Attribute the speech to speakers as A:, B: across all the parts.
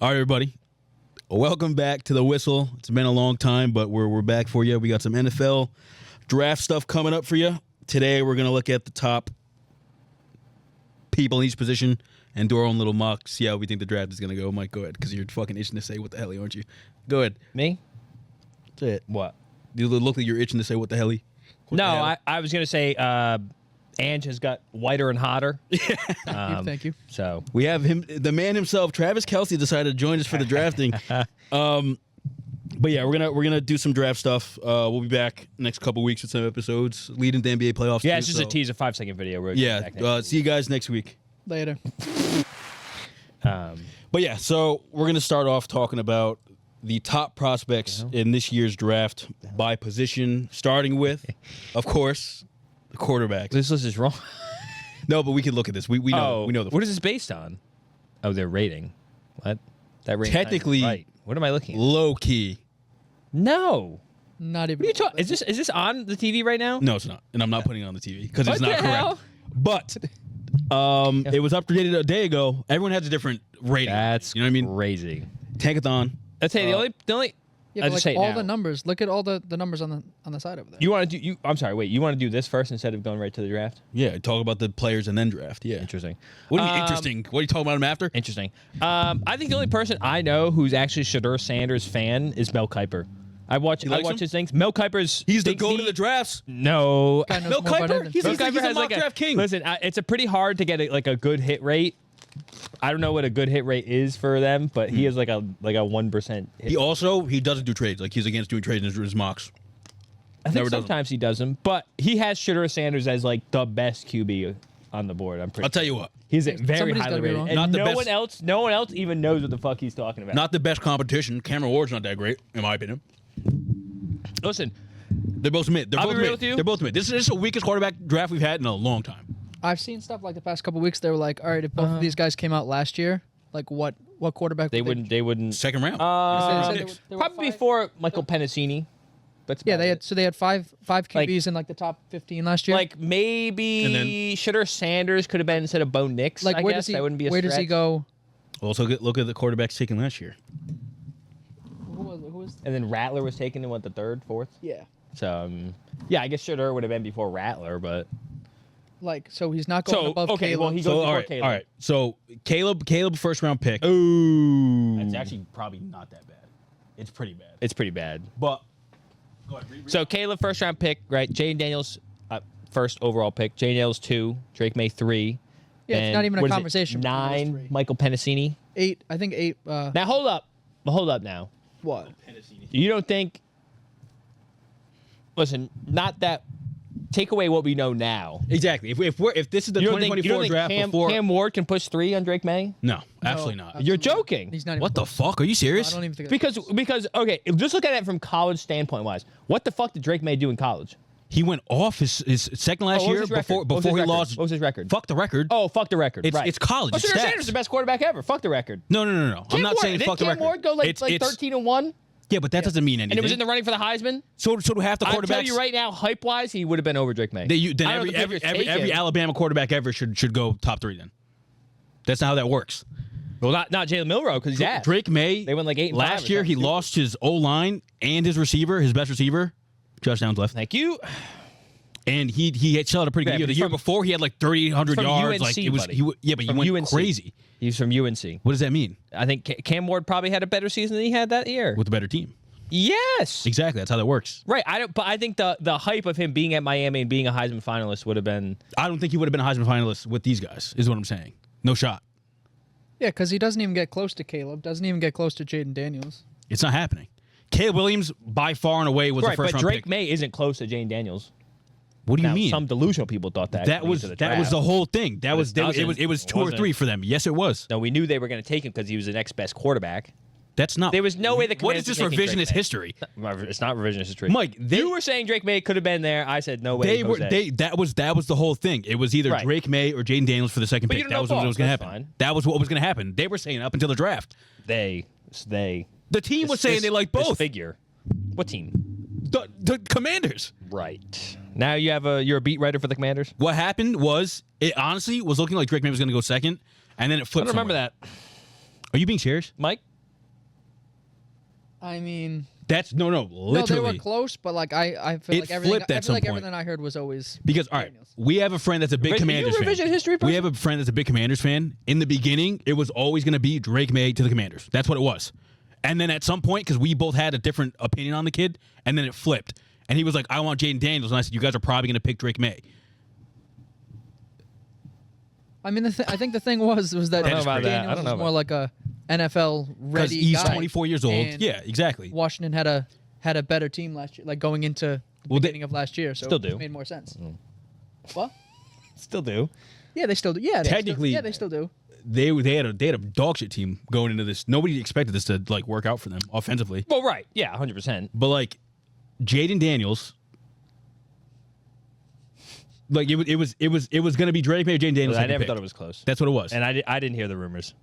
A: All right, everybody. Welcome back to The Whistle. It's been a long time, but we're back for you. We got some NFL draft stuff coming up for you. Today, we're going to look at the top people in each position and do our own little mock, see how we think the draft is going to go. Mike, go ahead, because you're fucking itching to say what the hell, aren't you? Go ahead.
B: Me?
A: Say it.
B: What?
A: You look like you're itching to say what the hell.
B: No, I was going to say Ange has got whiter and hotter.
C: Thank you.
B: So
A: We have him, the man himself, Travis Kelce, decided to join us for the drafting. But yeah, we're gonna do some draft stuff. We'll be back next couple weeks with some episodes leading the NBA playoffs.
B: yeah,
A: too,
B: it's just a teaser, 5-second video. We're
A: Yeah,
B: back next
A: see you guys next week.
C: Later.
B: week.
A: But yeah, so we're gonna start off talking about the top prospects in this year's draft by position, starting with, of course, the quarterbacks.
B: This list is wrong.
A: No, but we can look at this. We know the
B: What is this based on? Oh, their rating. What? That rating?
A: Technically-
B: Right. What am I looking at?
A: low key.
B: No.
C: Not even.
B: What are you talking? Is this on the TV right now?
A: No, it's not, and I'm not putting it on the TV because it's
B: What
A: not
B: the
A: correct.
B: hell?
A: But it was updated a day ago. Everyone has a different rating.
B: That's
A: you know what I mean.
B: crazy.
A: Tankathon.
B: I'd say the only.
C: Yeah,
B: I'll
C: but
B: just
C: like
B: say it
C: all
B: now.
C: the numbers. Look at all the numbers on the side over there.
B: You want to do? I'm sorry. Wait. You want to do this first instead of going right to the draft?
A: Yeah, talk about the players and then draft. Yeah.
B: Interesting.
A: What do you mean interesting? What are you talking about him after?
B: Interesting. I think the only person I know who's actually Shedeur Sanders fan is Mel Kiper. I watch
A: likes him?
B: his things. Mel Kiper's
A: He's the
B: thinks
A: go to
B: he-
A: the drafts.
B: No.
C: Guy knows
A: Mel
C: more about
A: Kiper?
C: it than-
A: He's
B: Mel
A: a
B: Kiper has
A: mock
B: like a
A: draft king.
B: Listen, it's a pretty hard to get a good hit rate. I don't know what a good hit rate is for them, but he has like a 1% hit.
A: He doesn't do trades. Like he's against doing trades in his mocks.
B: I think
A: never does
B: sometimes he does them, but he has Shedeur Sanders as like the best QB on the board. I'm pretty.
A: I'll tell you what.
B: He's very
C: Somebody's
B: highly
C: gotta be
B: rated,
C: wrong.
B: and
A: Not the
B: no
A: best-
B: one else even knows what the fuck he's talking about.
A: Not the best competition. Cameron Ward's not that great, in my opinion.
B: Listen,
A: They're both mid. They're
B: I'll
A: both
B: be real
A: mid.
B: with you.
A: They're both mid. This is the weakest quarterback draft we've had in a long time.
C: I've seen stuff like the past couple weeks. They were like, all right, if both of these guys came out last year, like what quarterback?
B: they
C: would
B: wouldn't.
A: Second round.
C: They said there were
B: Probably
C: five-
B: before Michael Pennicini. That's
C: Yeah,
B: about it.
C: they had five QBs
B: Like-
C: in like the top 15 last year.
B: Like maybe
A: And then-
B: Shedeur Sanders could have been instead of Bo Nix.
C: like
B: I
C: where
B: guess
C: does he?
B: that wouldn't be a
C: Where does he
B: stretch.
C: go?
A: Also, look at the quarterbacks taken last year.
C: Who was?
B: And then Rattler was taken in what, the third, fourth.
C: Yeah.
B: So yeah, I guess Shedeur would have been before Rattler, but
C: Like so, he's not going
B: so
C: above
B: okay,
C: Caleb.
B: well he goes
A: So
B: before
A: all right,
B: Caleb.
A: all right. So Caleb first round pick.
B: Ooh,
A: That's actually probably not that bad. It's pretty bad.
B: it's pretty bad.
A: But go ahead. Read
B: So Caleb first round pick, right? Jaden Daniels first overall pick. Jaden Daniels 2, Drake May 3.
C: Yeah, it's
B: and
C: not even a
B: what is it,
C: conversation between those
B: 9,
C: three.
B: Michael Pennicini.
C: 8. I think 8.
B: Now hold up now.
C: What?
B: You don't think? Listen, not that. Take away what we know now.
A: Exactly. If this is the
B: You don't think
A: 2024 draft before
B: Cam Ward can push 3 on Drake May?
A: no, absolutely not.
B: You're joking.
C: He's not. Even
A: What the
C: close.
A: fuck? Are you
C: I
A: serious?
C: don't even think.
B: Because okay, just look at it from college standpoint wise. What the fuck did Drake May do in college?
A: He went off his second last
B: Oh, what was
A: year
B: his record?
A: before
B: What was his
A: he
B: record?
A: lost.
B: What was his record?
A: Fuck the record.
B: Oh, fuck the record.
A: It's-
B: right.
A: it's college,
B: Oh,
A: it's
B: Shedeur
A: stats.
B: Sanders is the best quarterback ever. Fuck the record.
A: No. I'm not saying
B: Didn't
A: fuck the
B: Cam
A: record.
B: Ward go like
A: It's-
B: 13-1,
A: Yeah, but that doesn't mean anything.
B: and it was in the running for the Heisman.
A: so do half the
B: I'll tell
A: quarterbacks.
B: you right now, hype wise, he would have been over Drake May.
A: Then
B: I don't know if
A: every
B: the Patriots take
A: every
B: him.
A: Alabama quarterback ever should go top 3. Then that's not how that works.
B: Well, not Jalen Milroe because he's ass.
A: Drake May.
B: They went like 8 and 5
A: last
B: or
A: year. He
B: something.
A: lost his O line and his receiver, his best receiver. Josh Downs left,
B: Thank you.
A: and he had still had a pretty good
B: Yeah,
A: year.
B: but
A: The
B: he's
A: year
B: from-
A: before, he had like 3,800
B: from
A: yards.
B: UNC,
A: Like it was,
B: buddy.
A: but he
B: From
A: went
B: UNC.
A: crazy.
B: He's from UNC.
A: What does that mean?
B: I think Cam Ward probably had a better season than he had that year.
A: With a better team.
B: Yes.
A: Exactly. That's how that works.
B: Right. But I think the hype of him being at Miami and being a Heisman finalist would have been.
A: I don't think he would have been a Heisman finalist with these guys. Is what I'm saying. No shot.
C: Yeah, because he doesn't even get close to Caleb. Doesn't even get close to Jaden Daniels.
A: It's not happening. Caleb Williams, by far and away, was
B: Right,
A: the first
B: but
A: round
B: Drake
A: pick.
B: May isn't close to Jane Daniels.
A: What do you
B: Now,
A: mean?
B: some delusional people thought that.
A: that
B: coming
A: was
B: into
A: that was the
B: draft.
A: whole thing. That was
B: it doesn't.
A: it was
B: It
A: 2 or
B: wasn't.
A: 3 for them. Yes, it was.
B: No, we knew they were going to take him because he was the next best quarterback.
A: That's not.
B: There was no way the
A: What is
B: Commanders
A: this
B: were taking Drake
A: revisionist
B: May.
A: history?
B: It's not revisionist history.
A: Mike,
B: you were saying Drake May could have been there. I said no way.
A: They were that was the whole thing. It was either
B: Right.
A: Drake May or Jaden Daniels for the second
B: But
A: pick.
B: you don't
A: That
B: know
A: was what was going to
B: That's
A: happen.
B: fine.
A: That was what was going to happen. They were saying up until the draft.
B: They.
A: The team was saying they liked
B: This
A: both.
B: figure. What team?
A: The Commanders.
B: Right. Now you're a beat writer for the Commanders.
A: What happened was it honestly was looking like Drake May was going to go second, and then it
B: I
A: flipped.
B: don't remember
A: somewhere.
B: that.
A: Are you being serious?
B: Mike?
C: I mean,
A: That's no,
C: no, they
A: literally.
C: were close, but like I feel
A: It
C: like everything.
A: flipped at
C: I feel
A: some
C: like
A: point.
C: everything I heard was always
A: Because all right,
C: Daniels.
A: we have a friend that's a big Commanders
B: you a
A: fan.
B: revision history person?
A: We have a friend that's a big Commanders fan. In the beginning, it was always going to be Drake May to the Commanders. That's what it was. And then at some point, because we both had a different opinion on the kid, and then it flipped. And he was like, "I want Jaden Daniels," and I said, "You guys are probably going to pick Drake May."
C: I mean, I think the thing was that
B: I don't know about that.
C: Daniels
B: I don't know
C: was more
B: about
C: like a NFL
A: Because
C: ready
A: he's
C: guy.
A: 24 years old.
C: And
A: Yeah, exactly.
C: Washington had a better team last year, like going into the beginning of last year. So
B: Still
C: it
B: do.
C: made more sense. What?
B: Still do.
C: Yeah, they still do. Yeah,
A: Technically-
C: they still do.
A: They had a dog shit team going into this. Nobody expected this to like work out for them offensively.
B: Well, right. Yeah, 100%.
A: But like Jaden Daniels, like it was going to be Drake May or Jaden Daniels.
B: I
A: second
B: never
A: pick.
B: thought it was close.
A: That's what it was.
B: And I didn't hear the rumors.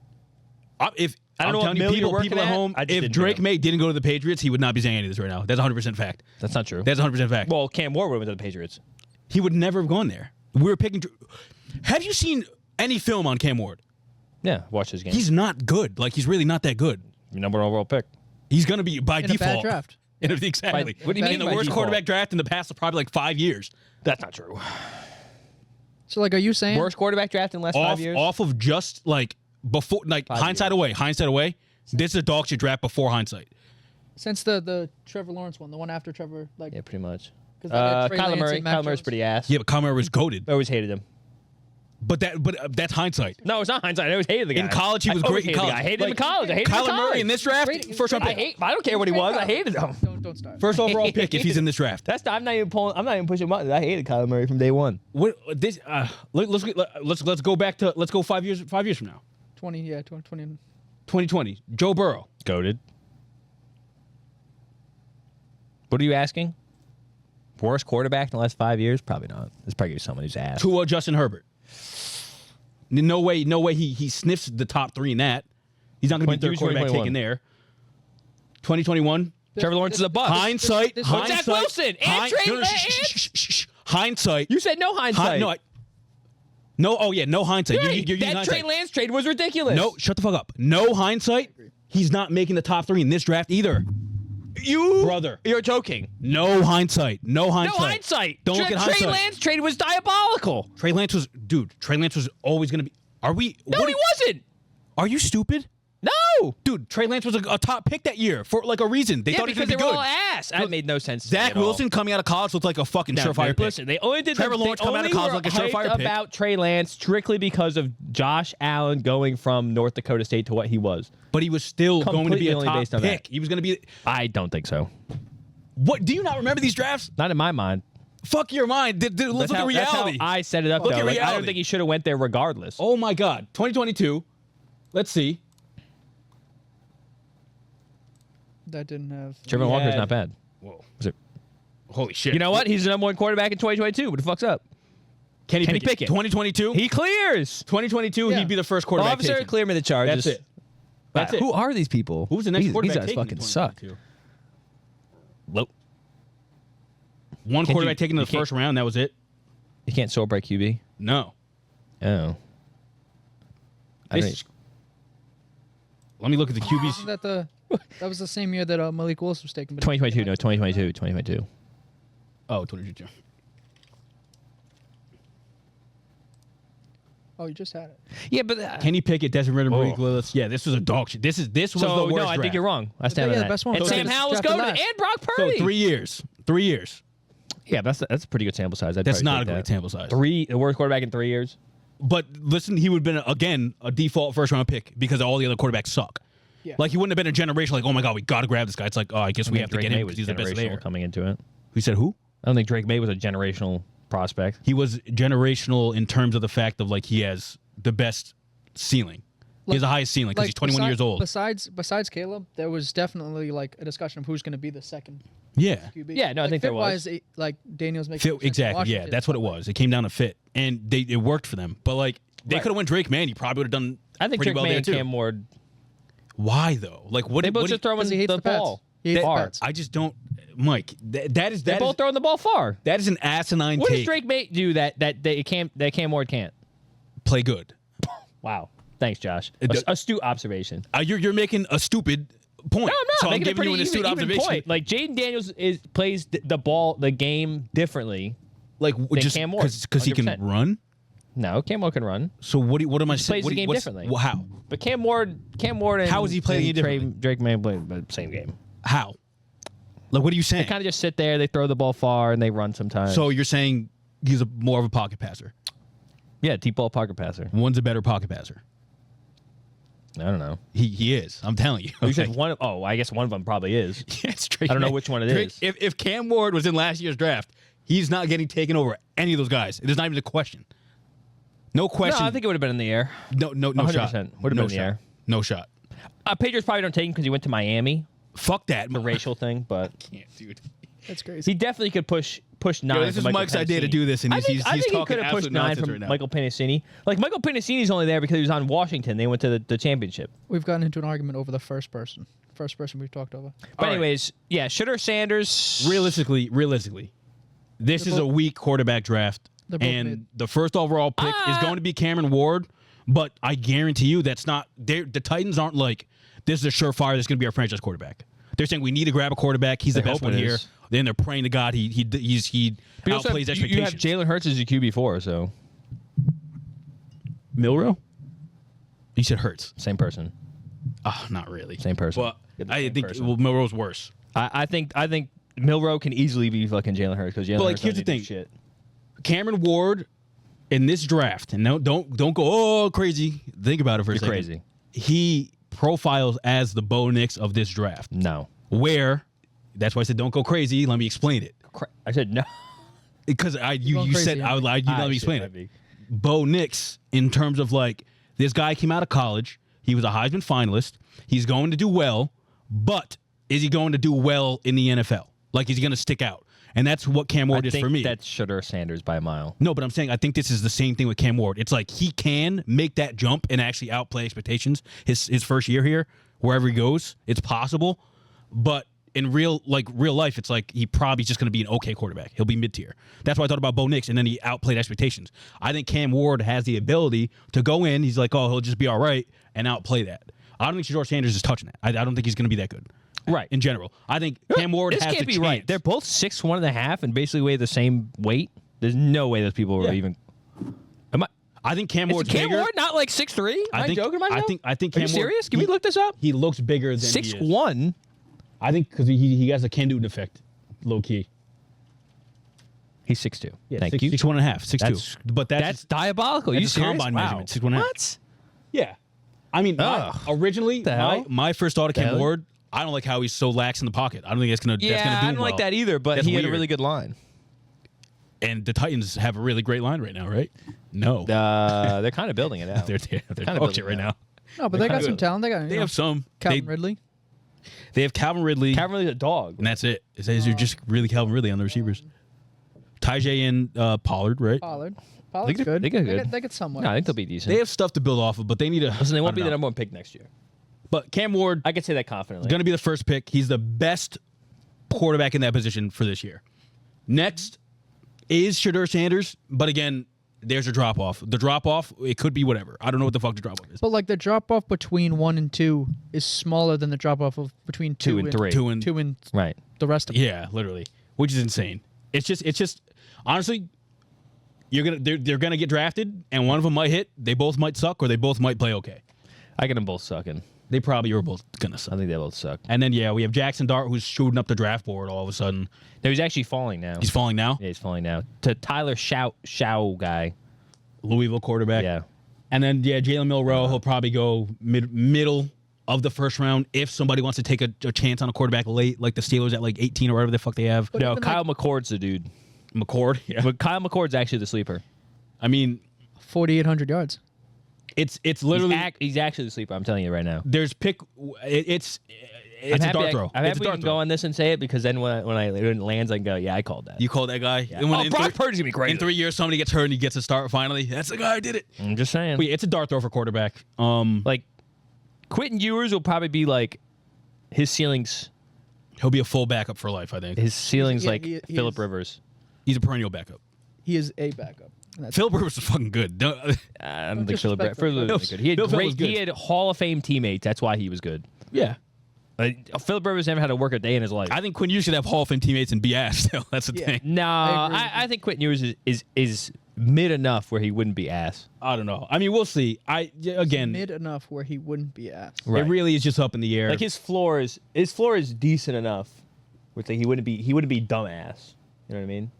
A: If
B: I don't
A: I'm
B: know what
A: telling you,
B: mill you're
A: people
B: working
A: at
B: at,
A: home,
B: I just
A: if
B: didn't
A: Drake
B: know.
A: May didn't go to the Patriots, he would not be saying any of this right now. That's 100% fact.
B: That's not true.
A: That's 100% fact.
B: Well, Cam Ward went to the Patriots.
A: He would never have gone there. We were picking. Have you seen any film on Cam Ward?
B: Yeah, watch his game.
A: He's not good. Like he's really not that good.
B: number one overall pick.
A: He's going to be by
C: In a
A: default.
C: bad draft.
A: Exactly.
B: What do you mean
A: In the
B: by
A: worst
B: default?
A: quarterback draft in the past probably like 5 years.
B: That's not true.
C: So like, are you saying
B: Worst quarterback draft in the last 5 years?
A: Off of just like before, like
B: 5
A: hindsight
B: years.
A: away. This is a dog shit draft before hindsight.
C: since the Trevor Lawrence one, the one after Trevor, like
B: Yeah, pretty much.
C: 'cause they got Trey
B: Kyler
C: Lance
B: Murray.
C: and Mac
B: Kyler Murray's
C: Jones.
B: pretty ass.
A: Yeah, but Kyler was goated.
B: I always hated him.
A: But that's hindsight.
B: No, it's not hindsight. I always hated the guy.
A: In college, he was
B: I always
A: great in
B: hated the
A: college.
B: guy. I hated him in
A: Like,
B: college. I hated him in
A: Kyler
B: college.
A: Murray in this draft,
C: Great-
A: first round
B: I
A: pick.
B: I don't care what he was. I hated him.
C: Don't start.
A: First overall pick if he's in this draft.
B: I'm not even pushing buttons. I hated Kyler Murray from day one.
A: What this? Let's go back to 5 years. 5 years from now,
C: 20. Yeah, 20.
A: 2020. Joe Burrow.
B: Goated. What are you asking? Worst quarterback in the last 5 years? Probably not. It's probably someone who's ass.
A: Tua, Justin Herbert. No way. He sniffs the top three in that. He's not going to be third quarterback
B: 2021.
A: taken there. 2021.
B: Trevor Lawrence is a bust.
A: Hindsight.
C: this-
A: hindsight.
B: Zach Wilson and Trey Lance.
A: Hindsight.
B: You said no hindsight.
A: No. Oh yeah. No hindsight.
B: Right.
A: You're using
B: That
A: hindsight.
B: Trey Lance trade was ridiculous.
A: No. Shut the fuck up. No hindsight. He's not making the top three in this draft either.
B: You
A: Brother.
B: You're joking.
A: No hindsight. No hindsight.
B: No hindsight.
A: Don't look at
B: Trey
A: hindsight.
B: Lance trade was diabolical.
A: Trey Lance was always going to be. Are we?
B: No,
A: what-
B: he wasn't.
A: Are you stupid?
B: No.
A: Dude, Trey Lance was a top pick that year for like a reason. They
B: Yeah,
A: thought he was
B: because
A: going
B: they
A: to be
B: were
A: good.
B: all ass. That made no sense. to me
A: Zach
B: at all.
A: Wilson coming out of college looked like a fucking
B: No,
A: surefire pick.
B: Listen, they only did
A: Trevor
B: they
A: Lawrence coming out of
B: only
A: college
B: were
A: like a
B: hyped
A: surefire pick.
B: about Trey Lance strictly because of Josh Allen going from North Dakota State to what he was.
A: But he was still going to be
B: Completely
A: a
B: only
A: top
B: based on that.
A: pick. He was going to be.
B: I don't think so.
A: What? Do you not remember these drafts?
B: Not in my mind.
A: Fuck your mind. Let's look at
B: That's how
A: reality.
B: I set it up.
A: Look
B: though.
A: at
B: Like, I don't
A: reality.
B: think he should have went there regardless.
A: Oh my God. 2022. Let's see.
C: That didn't have.
B: Trevor
A: he
B: Walker's
A: had-
B: not bad.
A: Whoa.
B: Was it?
A: Holy shit.
B: You know what? He's the number one quarterback in 2022. What the fuck's up?
A: Kenny
B: Kenny
A: Pickett.
B: Pickett.
A: 2022.
B: He clears.
A: 2022.
C: Yeah.
A: He'd be the first quarterback
B: Officer,
A: taken.
B: clear me the charges.
A: That's it. That's it.
B: Who are these people?
A: Who's the next
B: these
A: quarterback
B: guys
A: taken in
B: fucking suck.
A: 2022?
B: Nope.
A: One
B: Can't
A: quarterback
B: you-
A: taken in
B: you
A: the
B: can't-
A: first round. That was it.
B: You can't sole break QB.
A: No.
B: Oh. I don't-
A: This- Let me look at the QBs.
C: Isn't that was the same year that Malik Willis was taken. But
B: 2022. No, 2022. 2022.
A: Oh, 2022.
C: Oh, you just had it.
B: Yeah, but
A: Kenny Pickett, Desmond Ritter, Malik
B: Oh.
A: Willis. Yeah, this was a dog shit. This was
B: so
A: the worst
B: no, I
A: draft.
B: think you're wrong. I stand
C: yeah,
B: on
C: the
B: that.
C: best one
B: And
C: was
B: Sam
C: just
B: Howell was
C: drafted
B: goaded,
C: last.
B: and Brock
A: So
B: Purdy.
A: 3 years. 3 years.
B: Yeah, that's a pretty good sample size. I'd
A: That's
B: probably
A: not a
B: take
A: great
B: that.
A: sample size.
B: The worst quarterback in 3 years.
A: But listen, he would have been again a default first round pick because all the other quarterbacks suck.
C: Yeah.
A: Like he wouldn't have been a generation like, oh my God, we got to grab this guy. It's like, oh, I guess we have to
B: Drake
A: get
B: May
A: him
B: was
A: because he's the best
B: generational
A: there.
B: coming into it.
A: We said who?
B: I don't think Drake May was a generational prospect.
A: He was generational in terms of the fact of like he has the best ceiling. He has the highest ceiling because he's 21 years old.
C: Besides Caleb, there was definitely like a discussion of who's going to be the second
A: Yeah.
C: QB.
B: Yeah, no, I
C: Like,
B: think there was.
C: fit-wise, like Daniels makes
A: Fit,
C: more sense than
A: exactly. Yeah,
C: Washington,
A: that's what it
C: but, like,
A: was. It came down to fit, and it worked for them. But like they
B: Right.
A: could have went Drake May, and he probably would have done.
B: I think
A: pretty
B: Drake
A: well
B: May
A: there
B: and
A: too.
B: Cam Ward.
A: Why though? Like what?
B: They both
A: what
B: just
A: do you-
B: throwing
C: he hates
B: the
C: the Pats.
B: ball
C: He hates the
B: far.
C: Pats.
A: I just don't, Mike. That is
B: They're both throwing the ball far.
A: that is an asinine
B: What does
A: take.
B: Drake May do that Cam Ward can't?
A: Play good.
B: Wow. Thanks, Josh. Astute observation.
A: You're making a stupid point.
B: No, I'm not.
A: So I'm
B: making
A: giving you an astute
B: even
A: observation.
B: point. Like Jaden Daniels plays the game differently.
A: Like just
B: Cam Ward,
A: because he can
B: 100%.
A: run.
B: No, Cam Ward can run.
A: So what am I saying?
B: Plays the game differently.
A: How?
B: But Cam Ward, and
A: How is he playing it differently?
B: Drake May play the same game.
A: How? Like, what are you saying?
B: They kind of just sit there. They throw the ball far and they run sometimes.
A: So you're saying he's more of a pocket passer.
B: Yeah, deep ball pocket passer.
A: One's a better pocket passer.
B: I don't know.
A: He is. I'm telling you.
B: You said one. Oh, I guess one of them probably is.
A: Yeah, it's Drake
B: I don't know
A: May.
B: which one it
A: Drake,
B: is.
A: If Cam Ward was in last year's draft, he's not getting taken over any of those guys. It is not even a question. No question.
B: No, I think it would have been in the air.
A: No
B: 100%
A: shot.
B: would have
A: no
B: been in the
A: shot.
B: air.
A: No shot.
B: Patriots probably don't take him because he went to Miami.
A: Fuck that.
B: The racial thing, but
A: Yeah, dude.
C: That's crazy.
B: he definitely could push 9.
A: Yo, this is Mike's idea to do this, and
B: I
A: he's
B: think he
A: talking
B: could have pushed
A: absolute
B: 9
A: nonsense
B: from
A: right now.
B: Michael Pennicini. Like Michael Pennicini's only there because he was on Washington. They went to the championship.
C: We've gotten into an argument over the first person. First person we've talked over.
B: But
A: All right.
B: anyways, yeah, Shooter Sanders.
A: Realistically, this is a weak quarterback draft,
C: They're both
A: and
C: mid.
A: the first overall pick is going to be Cameron Ward. But I guarantee you, that's not. The Titans aren't like this is a surefire. That's going to be our franchise quarterback. They're saying we need to grab a quarterback. He's the best one here. Then they're praying to God he outplays expectations.
B: You have Jalen Hurts as your QB4, so
A: Milrow? You said Hurts.
B: same person.
A: Oh, not really.
B: Same person.
A: But
B: Get the
A: I
B: same
A: think
B: person.
A: Milrow's worse.
B: I think Milrow can easily be fucking Jalen Hurts because Jalen
A: But, like,
B: Hurts
A: here's the
B: doesn't do
A: thing.
B: shit.
A: Cameron Ward in this draft, and don't go crazy. Think about it for a
B: You're
A: second.
B: crazy.
A: He profiles as the Bo Nix of this draft.
B: No.
A: Where that's why I said don't go crazy. Let me explain it.
B: I said no.
A: Because you
C: going
A: said
C: crazy,
A: I would like you let me explain it. Bo Nix, in terms of like this guy came out of college, he was a Heisman finalist. He's going to do well, but is he going to do well in the NFL? Like, is he going to stick out? And that's what Cam Ward is for me.
B: That's Shooter Sanders by a mile.
A: No, but I'm saying I think this is the same thing with Cam Ward. It's like he can make that jump and actually outplay expectations his first year here, wherever he goes. It's possible, but in real life, it's like he probably just going to be an okay quarterback. He'll be mid-tier. That's why I thought about Bo Nix, and then he outplayed expectations. I think Cam Ward has the ability to go in. He's like, oh, he'll just be all right and outplay that. I don't think Shedeur Sanders is touching that. I don't think he's going to be that good.
B: Right.
A: In general, I think Cam Ward
B: This
A: has
B: can't
A: the
B: be
A: chance.
B: right. They're both 6'1.5" and basically weigh the same weight. There's no way those people were even. Am I?
A: I think Cam
B: Is
A: Ward's
B: Cam
A: bigger.
B: Ward not like 6'3"? Am I joking about
A: I think
B: Are
A: Cam
B: you
A: Ward,
B: serious? Can we look this up?
A: He looks bigger than he is.
B: 6'1".
A: I think because he has a Ken Newton effect, low key.
B: He's 6'2".
A: Yeah,
B: Thank
A: 6'1.5",
B: you.
A: 6'2". But
B: That's diabolical.
A: that's
B: you
A: a
B: serious?
A: combine
B: Wow.
A: measurement, 6'1.5".
B: What?
A: Yeah. I mean, originally,
B: The hell?
A: my first thought of
B: The
A: Cam
B: hell?
A: Ward, I don't like how he's so lax in the pocket. I don't think that's gonna
B: Yeah,
A: do
B: I don't like
A: well.
B: that either. But
A: That's
B: he had a
A: weird.
B: really good line.
A: And the Titans have a really great line right now, right? No,
B: They're kind of building it out.
A: they're
B: kinda
A: dog shit
B: building
A: right
B: it
A: now.
C: No, but they got some talent. They got
A: They have some.
C: Calvin Ridley.
A: They have Calvin Ridley,
B: Calvin Ridley's a dog.
A: and that's it. It says you're just really Calvin Ridley on the receivers. Tajay and Pollard, right?
C: Pollard's good.
B: they get good.
C: They get somewhat.
B: No, I think they'll be decent.
A: They have stuff to build off of, but they need to.
B: Listen, they won't be
A: I
B: the
A: don't know.
B: number 1 pick next year.
A: But Cam Ward
B: I could say that confidently.
A: going to be the first pick. He's the best quarterback in that position for this year. Next is Shedeur Sanders, but again, there's a drop off. The drop off, it could be whatever. I don't know what the fuck the drop off is.
C: But like the drop off between 1 and 2 is smaller than the drop off of between 2
B: and 3.
C: 2 and
B: Right.
C: the rest of them.
A: Yeah, literally, which is insane. It's just honestly, they're gonna get drafted, and one of them might hit. They both might suck, or they both might play okay.
B: I get them both sucking.
A: They probably are both gonna
B: I
A: suck.
B: think they both suck.
A: And then we have Jackson Dart, who's shooting up the draft board all of a sudden.
B: No, he's actually falling now.
A: He's falling now.
B: Yeah, he's falling now. To Tyler Shao guy.
A: Louisville quarterback.
B: Yeah.
A: And then Jalen Milrow, he'll probably go middle of the first round if somebody wants to take a chance on a quarterback late, like the Steelers at like 18 or whatever the fuck they have.
C: But
B: No,
C: even,
B: Kyle
C: like,
B: McCord's the dude.
A: McCord. Yeah.
B: But Kyle McCord's actually the sleeper.
A: I mean,
C: 4,800 yards.
A: it's literally
B: He's actually the sleeper. I'm telling you right now.
A: there's pick. It's a dart throw.
B: I'm
A: It's
B: happy
A: a
B: we
A: dart
B: can
A: throw.
B: go on this and say it because then when it lands, I can go, yeah, I called that.
A: You call that guy?
B: Yeah.
A: And when
B: Oh, Brock Purdy's gonna be great.
A: In 3 years, somebody gets hurt and he gets a start finally. That's the guy who did it.
B: I'm just saying.
A: But yeah, it's a dart throw for quarterback.
B: Like, Quentin Ewers will probably be like his ceilings.
A: He'll be a full backup for life, I think.
B: His ceilings
C: Yeah,
B: like
C: he
B: Phillip
C: is.
B: Rivers.
A: He's a perennial backup.
C: He is a backup.
A: Philip Rivers was fucking good.
B: I don't think Philip
C: disrespect
B: Rivers
C: Phil.
B: was good. He had
A: Phil was good.
B: He had Hall of Fame teammates. That's why he was good.
A: Yeah.
B: Philip Rivers never had to work a day in his life.
A: I think Quinn Ewers should have Hall of Fame teammates and be ass still. That's the thing.
B: No,
C: I
B: I think Quentin Ewers is mid enough where he wouldn't be ass.
A: I don't know. I mean, we'll see. Again,
C: Mid enough where he wouldn't be asked.
B: Right.
A: it really is just up in the air.
B: Like his floor is decent enough, which like he wouldn't be dumbass. You know what I mean?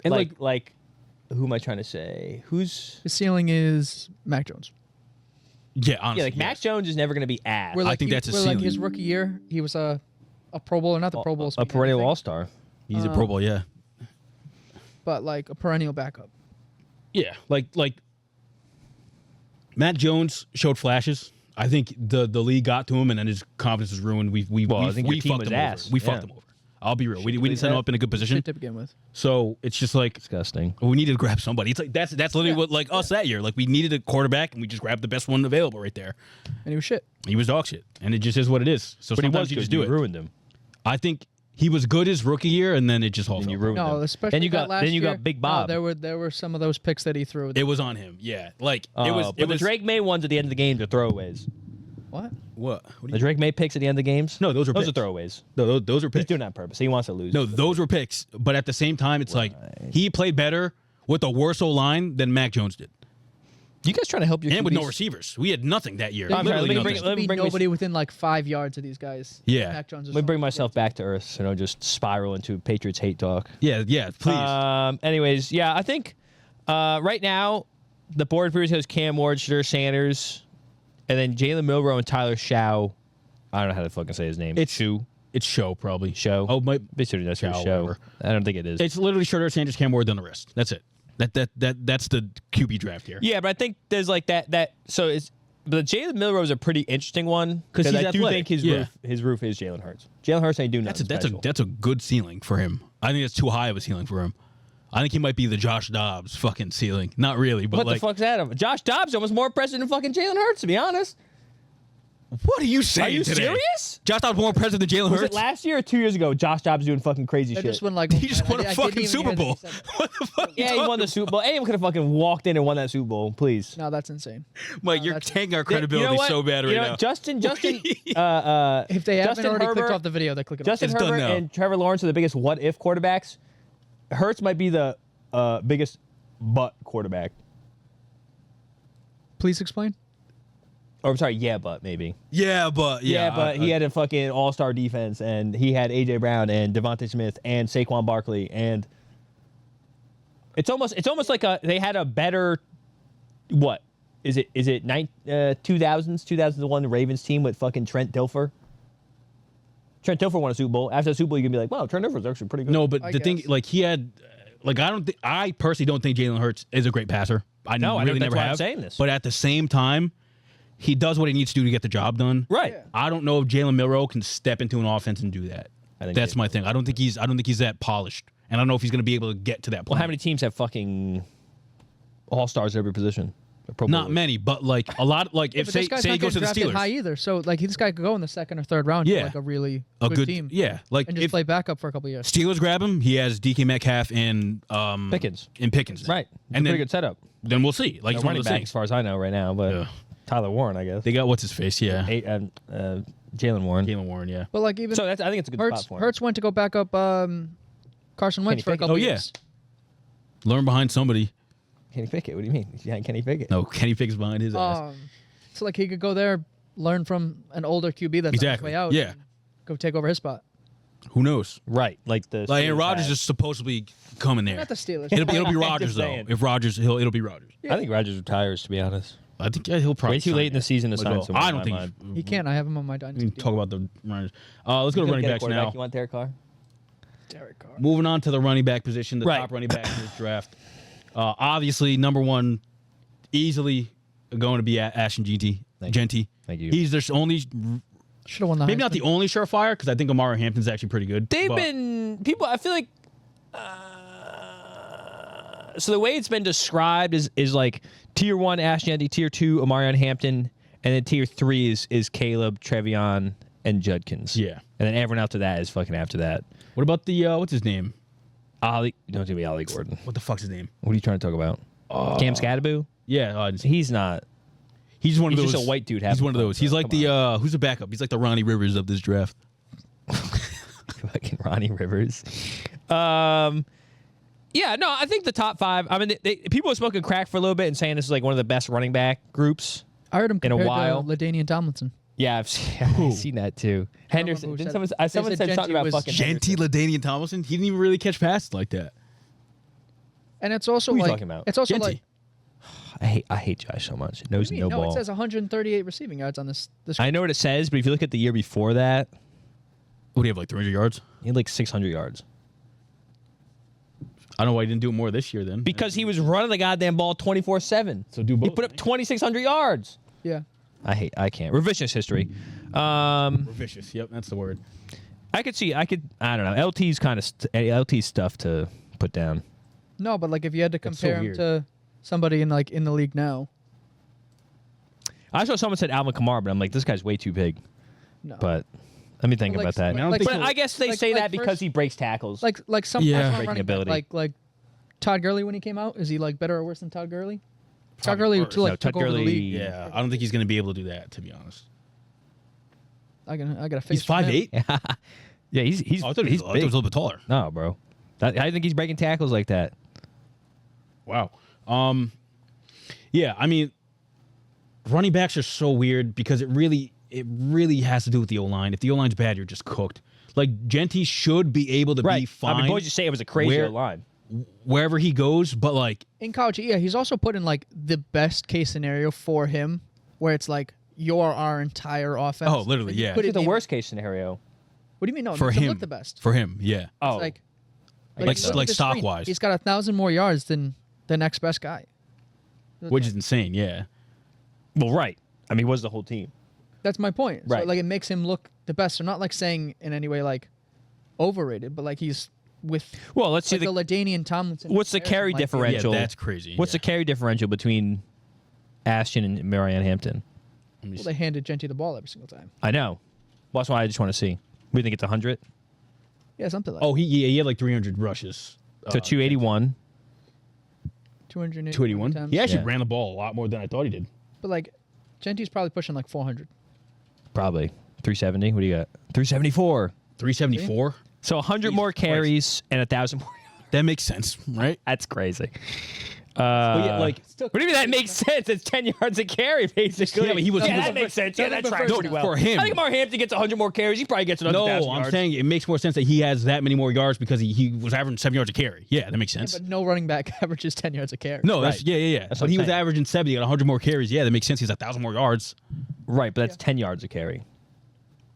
A: And
B: like who am I trying to say? Who's
C: His ceiling is Mac Jones.
A: yeah, honestly.
B: yeah, like Mac Jones is never going to be ass.
C: Where, like,
A: think that's his
C: where, like
A: ceiling.
C: his rookie year, he was a Pro Bowler, not the Pro Bowl,
B: a perennial all-star.
A: He's a Pro Bowl, yeah.
C: but like a perennial backup.
A: Yeah, like Matt Jones showed flashes. I think the league got to him, and then his confidence was ruined.
B: I think your team
A: fucked
B: was
A: him
B: ass.
A: over. We
B: Yeah.
A: fucked him over. I'll be real. We didn't set him up in a good position.
C: Shit to begin with.
A: So it's just like
B: Disgusting.
A: we needed to grab somebody. It's like that's literally what like us that year. Like we needed a quarterback, and we just grabbed the best one available right there.
C: And he was shit.
A: He was dog shit, and it just is what it is. So
B: But he
A: sometimes
B: was
A: you
B: good.
A: just do
B: You
A: it.
B: ruined him.
A: I think he was good his rookie year, and then it just all
B: And
A: fell
B: you
A: apart.
B: ruined
C: No,
B: him.
C: especially
B: Then you
C: that
B: got
C: last year.
B: Big
C: No,
B: Bob.
C: there were some of those picks that he threw.
A: It was on him. Yeah, like it was.
B: But the Drake May ones at the end of the games are throwaways.
C: What?
A: What?
B: The Drake May picks at the end of the games?
A: No, those are
B: those are
A: picks.
B: throwaways.
A: No, those are
B: He's
A: picks.
B: doing that on purpose. He wants to lose.
A: No, those were picks. But at the same time, it's like he played better with a worse O-line than Mac Jones did.
B: You guys trying to help your
A: And with no
B: QBs?
A: receivers. We had nothing that year.
C: I'm sorry,
A: Literally
B: let me
A: nothing.
B: bring- let me
C: Be
B: bring
C: nobody within like 5 yards of these guys.
A: Yeah.
C: Mac Jones.
B: Let me bring myself back to earth so I don't just spiral into Patriots hate talk.
A: Yeah, please.
B: Anyways, yeah, I think right now the board previously has Cam Ward, Shadur Sanders, and then Jalen Milroe and Tyler Shaw. I don't know how to fucking say his name.
A: It's
B: Shu.
A: It's Show, probably.
B: Show.
A: Oh, my.
B: Basically, that's your
A: Shaw,
B: show.
A: whatever.
B: I don't think it is.
A: It's literally Shadur Sanders, Cam Ward, then the rest. That's it. That's the QB draft here.
B: Yeah, but I think there's like that. So it's. But Jalen Milroe is a pretty interesting one
A: 'Cause he's
B: I do
A: athletic,
B: think
A: yeah.
B: his roof is Jalen Hurts. Jalen Hurts ain't doing nothing special.
A: That's a good ceiling for him. I think that's too high of a ceiling for him. I think he might be the Josh Dobbs fucking ceiling. Not really, but
B: What
A: like,
B: the fuck's that? Josh Dobbs almost more impressive than fucking Jalen Hurts, to be honest.
A: what are you saying
B: Are you
A: today?
B: serious?
A: Josh Dobbs more impressive than Jalen
B: Was it
A: Hurts?
B: last year or 2 years ago? Josh Dobbs doing fucking crazy
C: I
B: shit.
C: just went like
A: He just won a
C: I didn't
A: fucking
C: even
A: Super
C: hear that he
A: Bowl.
C: said that.
A: What the fuck?
B: Yeah, he won the Super Bowl. Anyone could have fucking walked in and won that Super Bowl, please.
C: No, that's insane.
A: Mike, you're
C: that's-
A: tanking our
B: You
A: credibility
B: know what?
A: so bad right
B: You know,
A: now.
B: Justin,
C: If they haven't
B: Justin
C: already
B: Herbert-
C: clicked off the video, they click it
B: Justin
A: It's done
B: Herbert
A: now.
B: and Trevor Lawrence are the biggest what-if quarterbacks. Hurts might be the biggest but quarterback.
C: off. Please explain.
B: Or I'm sorry, yeah, but maybe.
A: Yeah, but
B: He had a fucking all-star defense, and he had A.J. Brown and Devontae Smith and Saquon Barkley, and it's almost like they had a better what is it 2001 Ravens team with fucking Trent Dilfer. Trent Dilfer won a Super Bowl. After the Super Bowl, you can be like, wow, Trent Dilfer's actually pretty good.
A: No, but
C: I
A: the thing,
C: guess.
A: like he had, like I personally don't think Jalen Hurts is a great passer. I
B: No, I
A: really
B: don't- that's
A: never
B: why
A: have.
B: I'm saying this.
A: But at the same time, he does what he needs to do to get the job done.
B: Right.
C: Yeah.
A: I don't know if Jalen Milroe can step into an offense and do that.
B: I think
A: That's
B: Jalen
A: my thing. I don't think he's that polished, and I don't know if he's going to be able to get to that point.
B: Well, how many teams have fucking all-stars at every position? Pro
A: Not
B: Bowlers.
A: many, but like a lot. Like
C: Yeah,
A: if
C: but
A: say
C: this guy's
A: he
C: not
A: goes to
C: getting
A: the
C: drafted
A: Steelers,
C: high either. So like this guy could go in the second or third round.
A: Yeah.
C: For like a really
A: a good
C: team.
A: Yeah, like
C: And just
A: if
C: play backup for a couple years.
A: Steelers grab him, he has DK Metcalf and
B: Pickens.
A: In Pickens,
B: Right.
A: And
B: Pretty
A: then
B: good setup.
A: then we'll see. Like
B: No
A: it's one
B: running
A: of those
B: back,
A: things.
B: as far as I know right now, but
A: Yeah.
B: Tyler Warren, I guess.
A: They got what's his face? Yeah,
B: Jalen Warren.
A: Jalen Warren. Yeah.
C: But like even
B: So I think it's a good
C: Hurts
B: spot for him.
C: Hurts went to go back up Carson Wentz for a
B: Pickett?
C: couple
A: Oh, yeah.
C: years.
A: Learn behind somebody.
B: Kenny Pickett. What do you mean? Yeah, Kenny Pickett.
A: No, Kenny Pickett's behind his ass.
C: So like he could go there, learn from an older QB that's on his
A: Exactly.
C: way out.
A: Yeah.
C: and go take over his spot.
A: Who knows?
B: Right. Like the.
A: Like Aaron
B: Steelers
A: Rodgers
B: had.
A: is supposedly coming there.
C: Not the Steelers.
A: It'll be
B: I'm
A: Rodgers
B: just
A: though.
B: saying.
A: If Rodgers, it'll be Rodgers.
B: I think Rodgers retires. To be honest.
A: I think he'll probably.
B: Way too
A: sign
B: late in the
A: there.
B: season to
A: As
B: sign
A: well.
B: someone.
A: I
B: in
A: don't
B: my
A: think.
B: mind.
C: He can't. I have him on my
A: We
C: dynasty.
A: can
C: team.
A: talk about the runners. Let's go to running
B: Get a
A: backs
B: quarterback.
A: now.
B: You want Derek Carr?
C: Derek Carr.
A: Moving on to the running back position, the
B: Right.
A: top running back in this draft. Obviously, number one, easily going to be Ashton Genty.
B: Thank you.
A: He's their only,
C: Should have won the
A: maybe not the only surefire, because I think Amari Hampton's actually pretty good.
B: They've
A: but-
B: been people. I feel like. So the way it's been described is like tier 1 Ashton Genty, tier 2 Amarion Hampton, and then tier 3 is Caleb, Trevion, and Judkins.
A: Yeah.
B: And then everyone after that is fucking after that.
A: What about the what's his name?
B: Ollie, don't do me Ollie Gordon.
A: What the fuck's his name?
B: What are you trying to talk about? Cam Scadaboo?
A: Yeah,
B: He's not.
A: he's one of
B: He's
A: those.
B: just a white dude.
A: He's one of those. He's like
B: Come
A: the who's the backup? He's like the Ronnie Rivers of this draft.
B: fucking Ronnie Rivers. Yeah, no, I think the top 5. I mean, people were smoking crack for a little bit and saying this is like one of the best running back groups.
C: I heard him
B: in a
C: compared
B: while.
C: to LaDainian Tomlinson.
B: Yeah, I've seen that too. Henderson.
C: who
B: Didn't
C: said
B: someone
C: it.
B: someone
C: They
B: said
C: said
B: something
C: Genty
B: about
C: was
B: fucking
A: Genty LaDainian Tomlinson. He didn't even really catch passes like that.
C: And it's also
B: Who are you
C: like
B: talking about?
C: it's also
A: Genty.
C: like
B: I hate Josh so much. Knows no
C: no,
B: ball.
C: it says 138 receiving yards on this.
B: I know what it says, but if you look at the year before that,
A: What do you have, like 300 yards?
B: he had like 600 yards.
A: I don't know why he didn't do it more this year then.
B: Because he was running the goddamn ball 24/7.
A: So do
B: He
A: both.
B: put up 2,600 yards.
C: Yeah.
B: I can't. Revisionist history.
A: We're vicious. Yep, that's the word.
B: I don't know. LT's kind of LT's stuff to put down.
C: No, but like if you had to
A: That's so
C: compare him
A: weird.
C: to somebody in the league now,
B: I saw someone said Alvin Kamara, but I'm like, this guy's way too big.
C: no.
B: But let me think
C: But,
B: about
C: like,
B: that.
A: I mean, I don't
C: like,
A: think
B: But
A: so.
B: I guess they
C: like-
B: say
C: like
B: that because
C: first-
B: he breaks tackles.
C: like some
A: Yeah.
C: some
B: Breaking
C: running back,
B: ability.
C: like Todd Gurley when he came out, is he like better or worse than Todd Gurley? Todd
A: Probably
C: Gurley
A: worse.
B: No,
C: took
B: Todd
C: over the
B: Gurley-
C: league.
A: Yeah, I don't think he's going to be able to do that, to be honest.
C: I gotta face.
A: He's 5'8".
B: yeah, he's
A: Oh, I thought he was a
B: big.
A: little bit taller.
B: No, bro. I think he's breaking tackles like that.
A: Wow. Yeah, I mean, running backs are so weird because it really has to do with the O-line. If the O-line's bad, you're just cooked. Like, Genty should be able to be fine
B: I mean, boys just say it was a crazy
A: where-
B: line.
A: wherever he goes, but like,
C: In college, yeah, he's also put in like the best case scenario for him, where it's like you're our entire offense.
A: Oh, literally,
C: And you
A: yeah.
C: put
B: This
C: it
B: is the
C: in-
B: worst case scenario.
C: What do you mean? No, it
A: for
C: makes him
A: him,
C: look the best.
A: For him, yeah.
B: Oh,
C: It's like
A: Like-
C: look at
A: like
C: the screen.
A: stock-wise.
C: he's got 1,000 more yards than the next best guy.
A: Which is insane, yeah.
B: well, right. I mean, he was the whole team.
C: That's my point.
B: Right.
C: So like it makes him look the best. So not like saying in any way like overrated, but like he's with
B: Well, let's see
C: like the LaDainian Tomlinson.
B: what's the carry
C: comparison, like,
B: differential?
A: Yeah, that's crazy.
B: What's the carry differential between Ashton and Marianne Hampton?
C: Well, they handed Genty the ball every single time.
B: I know. Well, that's why I just want to see. We think it's 100.
C: Yeah, something like
A: Oh, he had like 300 rushes.
B: So 281.
C: 280
A: 281.
C: times.
A: He actually
B: Yeah.
A: ran the ball a lot more than I thought he did.
C: But like Genty's probably pushing like 400.
B: Probably 370. What do you got? 374.
A: 374.
B: So 100
A: Jesus
B: more
A: Christ.
B: carries and 1,000 more.
A: That makes sense, right?
B: That's crazy.
A: But yeah, like,
B: what do you mean that makes sense? It's 10 yards a carry, basically.
A: Yeah, but he was-
B: Yeah,
A: he
B: that
A: was-
B: makes sense. Yeah, that
C: was
B: tracks
C: first
B: pretty
C: down.
B: well.
A: For him.
B: I think Mark Hampton gets 100 more carries. He probably gets another 1,000
A: no,
B: yards.
A: I'm saying it makes more sense that he has that many more yards because he was averaging 7 yards a carry. Yeah, that makes sense.
C: But no running back averages 10 yards a carry.
A: No, that's
B: Right.
A: yeah.
B: That's
A: But
B: what
A: he
B: I'm
A: was
B: saying.
A: averaging 70, got 100 more carries. Yeah, that makes sense. He's 1,000 more yards,
B: Right, but that's 10 yards a carry.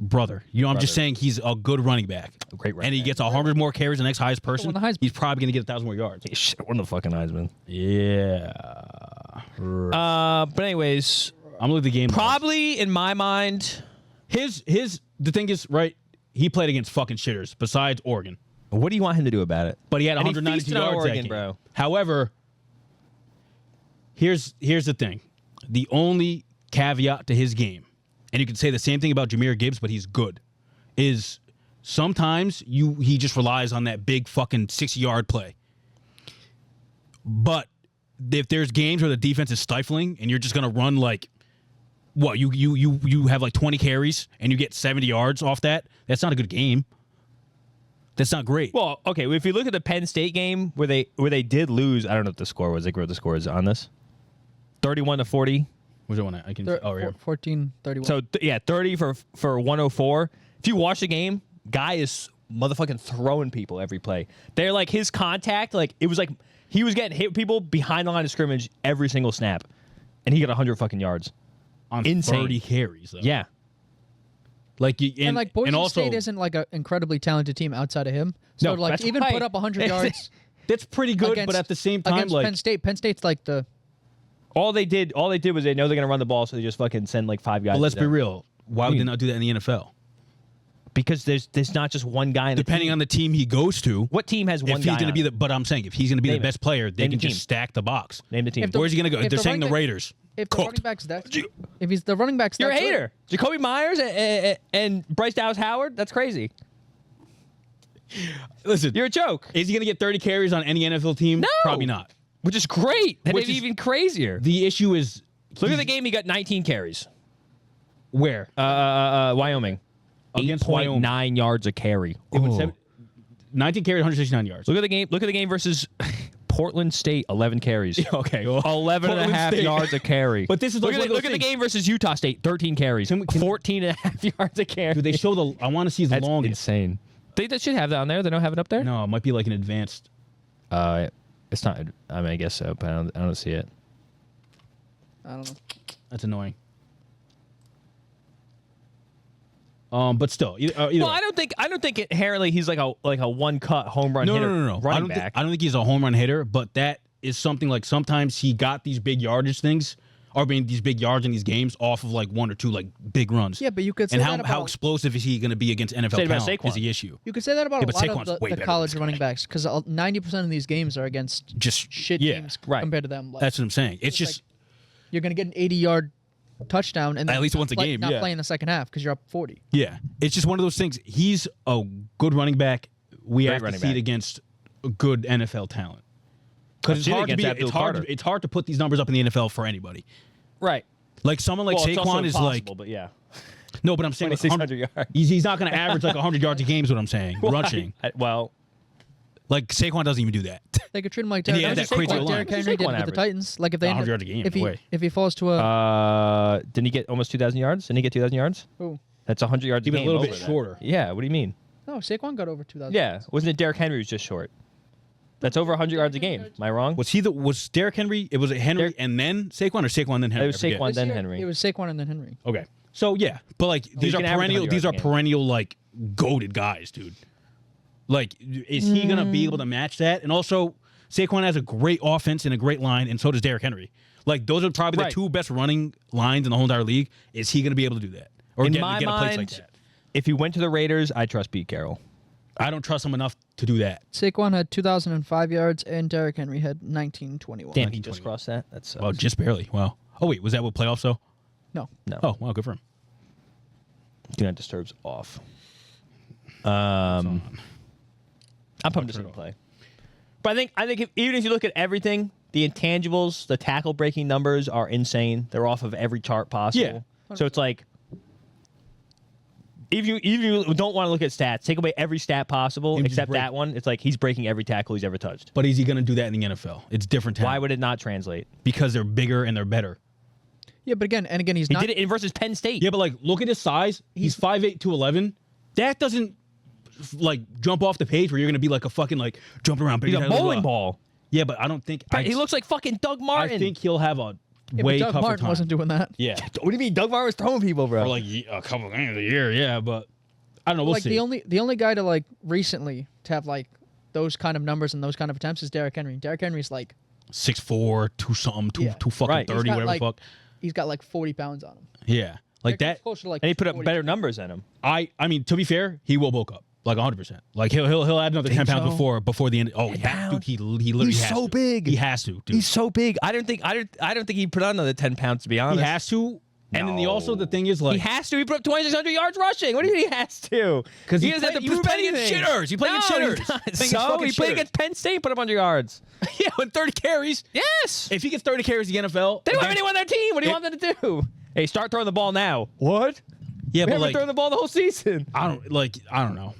A: brother. You know, I'm just
B: Brother.
A: saying he's a good running back.
B: A great running
A: and he
B: back.
A: gets 100 more carries. The next highest person,
C: won the Heisman.
A: he's probably gonna get 1,000 more yards.
B: Shit, won the fucking Heisman.
A: Yeah.
B: But anyways,
A: I'm looking at the game.
B: probably in my mind,
A: The thing is, right? He played against fucking shitters besides Oregon,
B: what do you want him to do about it?
A: but he had
B: And he
A: 192
B: feasted on
A: yards
B: Oregon,
A: that game.
B: bro.
A: However, here's the thing: the only caveat to his game, and you can say the same thing about Jahmyr Gibbs, but he's good, is sometimes he just relies on that big fucking 60-yard play. But if there's games where the defense is stifling and you're just gonna run like what you have like 20 carries and you get 70 yards off that, that's not a good game. That's not great.
B: Well, okay, if you look at the Penn State game where they did lose, I don't know what the score was. They wrote the score is on this. 31-40.
A: Where's that one at? I can. Oh, right here.
C: 14, 31.
B: So yeah, 30 for 104. If you watch the game, guy is motherfucking throwing people every play. They're like his contact, like it was like he was getting hit with people behind the line of scrimmage every single snap, and he got 100 fucking yards.
A: On
B: Insane.
A: 30 carries. Though.
B: Yeah,
A: Like you,
C: and like Boise
A: and also,
C: State isn't like an incredibly talented team outside of him. So
B: No,
C: like
B: that's
C: to even
B: why-
C: put up 100 yards
A: that's pretty good.
C: against,
A: But at the same time,
C: against
A: like
C: Penn State's like the
B: all they did was they know they're gonna run the ball, so they just fucking send like 5 guys.
A: but let's
B: to
A: be
B: them.
A: real. Why would they not do that in the NFL?
B: Because there's not just one guy in the
A: Depending
B: team.
A: on the team he goes to,
B: What team has one
A: if he's
B: guy
A: going to
B: on
A: be
B: it?
A: the, but I'm saying if he's going to be
B: Name
A: the
B: it.
A: best player, they
B: Name
A: can
B: the team.
A: just stack the box.
B: Name the team.
C: If the-
A: Where's he going to go?
C: if
A: They're
C: the
A: saying the
C: running back-
A: Raiders.
C: if the
A: Cooked.
C: running back's that if he's the running back's
B: You're a
C: that good-
B: hater. Jacoby Myers and Bryce Dallas Howard. That's crazy.
A: Listen,
D: You're a joke.
A: is he going to get 30 carries on any NFL team?
D: No.
A: Probably not.
D: Which is great. That
A: Which
D: made it
A: is-
D: even crazier.
A: The issue is
D: Look at the game. He got 19 carries.
A: where?
D: Wyoming.
A: Against Wyoming.
D: 8.9 yards a carry.
A: It went
D: Ooh.
A: 19 carries, 169 yards.
D: Look at the game. Look at the game versus Portland State. 11 carries.
A: Okay, well,
D: 11 and a
A: Portland
D: half
A: State.
D: yards a carry.
A: But this is
D: look
A: like
D: at,
A: one of
D: look
A: those
D: at the
A: things.
D: game versus Utah State. 13 carries.
A: Can-
D: 14 and a half yards a carry.
A: Do they show the? I want to see the
D: That's
A: longest.
D: insane. They should have that on there. They don't have it up there.
A: No, it might be like an advanced.
D: It's not. I mean, I guess so, but I don't see it.
C: I don't know.
A: That's annoying. But still, either
D: Well,
A: way.
D: I don't think inherently he's like a one cut home run hitter.
A: No.
D: Running back.
A: I don't think he's a home run hitter, but that is something like sometimes he got these big yardage things, or being these big yards in these games off of like one or two like big runs.
C: Yeah, but you could say
A: And
C: that
A: how
C: about,
A: explosive is he going to be against NFL
D: Say it about
A: talent is
D: Saquon.
A: the issue.
C: you could say that about
A: Yeah,
C: a
A: but
C: lot
A: Saquon's
C: of
A: way
C: the
A: better
C: college
A: than
C: running
A: this guy.
C: backs because 90% of these games are against
A: Just
C: shit
A: yeah,
C: teams
D: right.
C: compared to them. Like,
A: That's what I'm saying. It's
C: like,
A: just
C: you're gonna get an 80-yard touchdown and then
A: At least
C: not
A: once a
C: play-
A: game,
C: not
A: yeah.
C: play in the second half because you're up 40.
A: yeah, it's just one of those things. He's a good running back. We
D: Great
A: have to
D: running
A: see it
D: back.
A: against a good NFL talent. Because it's
D: seen it
A: hard to
D: against
A: be.
D: Abdul
A: It's hard.
D: Carter.
A: It's hard to put these numbers up in the NFL for anybody.
D: Right.
A: Like someone like
D: Well, it's also
A: Saquon is like
D: impossible, but yeah.
A: no, but I'm saying like
D: 2,600 yards.
A: He's not going to average like 100 yards a game. Is what I'm saying. Rushing.
D: Well,
A: Like Saquon doesn't even do that.
C: They could treat him like
A: And he
C: Derrick
A: had
C: Henry,
A: that crazy
C: like
A: line.
C: Derrick
D: What's
C: Henry
D: his
C: did
D: Saquon
C: with the
D: average?
C: Titans. Like if they
A: 100
C: end
A: yards a game,
C: if he
A: way.
C: if he falls to a
D: didn't he get almost 2,000 yards? Didn't he get 2,000 yards?
C: Ooh.
D: That's 100 yards
A: He
D: a
A: was a
D: game.
A: little
D: over
A: bit
D: that.
A: shorter.
D: Yeah. What do you mean?
C: no, Saquon got over 2,000.
D: Yeah. Wasn't it Derrick Henry who's just short? That's over 100 yards a game. Am I wrong?
A: Was Derrick Henry? It was Henry
D: Derrick-
A: and then Saquon or Saquon then Henry?
D: It was
A: I forget.
D: Saquon.
C: This
D: then
C: year,
D: Henry.
C: It was Saquon and then Henry.
A: Okay. So yeah, but like these
D: he
A: are
D: can average
A: perennial.
D: 100
A: These are
D: yards a game.
A: perennial like goated guys, dude. Like, is he gonna be able to match that? And also, Saquon has a great offense and a great line, and so does Derrick Henry. Like, those are probably
D: Right.
A: the two best running lines in the whole entire league. Is he gonna be able to do that, or
D: In
A: get
D: my
A: a place like
D: mind,
A: that?
D: if he went to the Raiders, I trust Pete Carroll.
A: I don't trust him enough to do that.
C: Saquon had 2,005 yards and Derrick Henry had 1,921.
D: Damn, he just crossed that. That's
A: Well, just barely. Wow. Oh wait, was that what playoffs though?
C: No.
D: no.
A: Oh wow, good for him.
D: Do not disturbs off. I'm pumped to see him play. But I think even if you look at everything, the intangibles, the tackle breaking numbers are insane. They're off of every chart possible.
A: Yeah.
D: So it's like, if you don't want to look at stats, take away every stat possible
A: He would just
D: except
A: break-
D: that one. It's like he's breaking every tackle he's ever touched.
A: But is he gonna do that in the NFL? It's different.
D: Why
A: talent.
D: would it not translate?
A: Because they're bigger and they're better.
C: Yeah, but again, he's
D: He
C: not.
D: did it in versus Penn State.
A: Yeah, but like, look at his size. He's 5'8", 211. That doesn't like jump off the page where you're gonna be like a fucking like jumping around.
D: He's a
A: blah, blah,
D: bowling
A: blah.
D: ball.
A: Yeah, but I don't think
D: He looks like fucking Doug
A: I
D: Martin.
A: think he'll have a
C: Yeah,
A: way
C: but Doug
A: tougher
C: Martin
A: time.
C: wasn't doing that.
A: Yeah,
D: What do you mean? Doug Martin was throwing people, bro.
A: or like a couple of games a year. Yeah, but I don't know. We'll
C: Like
A: see.
C: the only guy to like recently to have like those kind of numbers and those kind of attempts is Derrick Henry. Derrick Henry's like
A: 6'4", 2 something,
C: Yeah.
A: two fucking
D: Right.
A: 30,
C: got,
A: whatever
C: like,
A: the fuck.
C: he's got like 40 pounds on him.
A: Yeah, like
C: Derrick
A: that.
C: Henry's closer to like
D: and he put up
C: 40.
D: better numbers than him.
A: I mean, to be fair, he will bulk up like 100%. Like he'll add another 10 pounds
D: so?
A: before the end. Oh, yeah, dude, he literally
D: He's
A: has
D: so
A: to.
D: big.
A: He has to, dude.
D: He's so big. I don't think he put on another 10 pounds, to be
A: He
D: honest.
A: has to. And then also the thing is
D: He
A: like
D: has to. He put up 2,600 yards rushing. What do you mean he has to?
A: 'Cause he
D: doesn't have
A: played-
D: to
A: he was
D: prove
A: playing
D: anything.
A: against shitters. He played against
D: No,
A: shitters.
D: he's not.
A: Playing against
D: So
A: fucking
D: he played
A: shitters.
D: against Penn State, put up 100 yards.
A: yeah, with 30 carries.
D: Yes.
A: If he gets 30 carries in the NFL,
D: They don't have anyone on their team. What do you want them to do? Hey, start throwing the ball now. What?
A: yeah,
D: We
A: but
D: haven't
A: like
D: thrown the ball the whole season.
A: I don't know.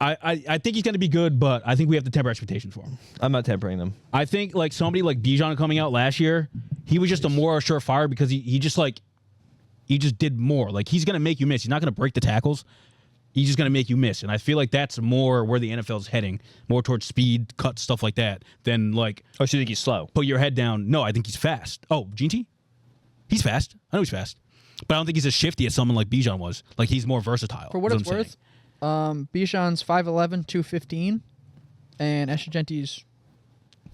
A: I think he's going to be good, but I think we have to temper expectations for him.
D: I'm not tempering them.
A: I think like somebody like Bijan coming out last year, he was just a more surefire because he just did more. Like he's going to make you miss. He's not going to break the tackles. He's just going to make you miss. And I feel like that's more where the NFL is heading, more towards speed, cut, stuff like that, than like
D: Oh, so you think he's slow?
A: put your head down. No, I think he's fast. Oh, Gene? He's fast. I know he's fast. But I don't think he's as shifty as someone like Bijan was. Like he's more versatile.
C: For what
A: is
C: it's
A: I'm
C: worth,
A: saying.
C: Bijan's 5'11", 215, and Eshigenti's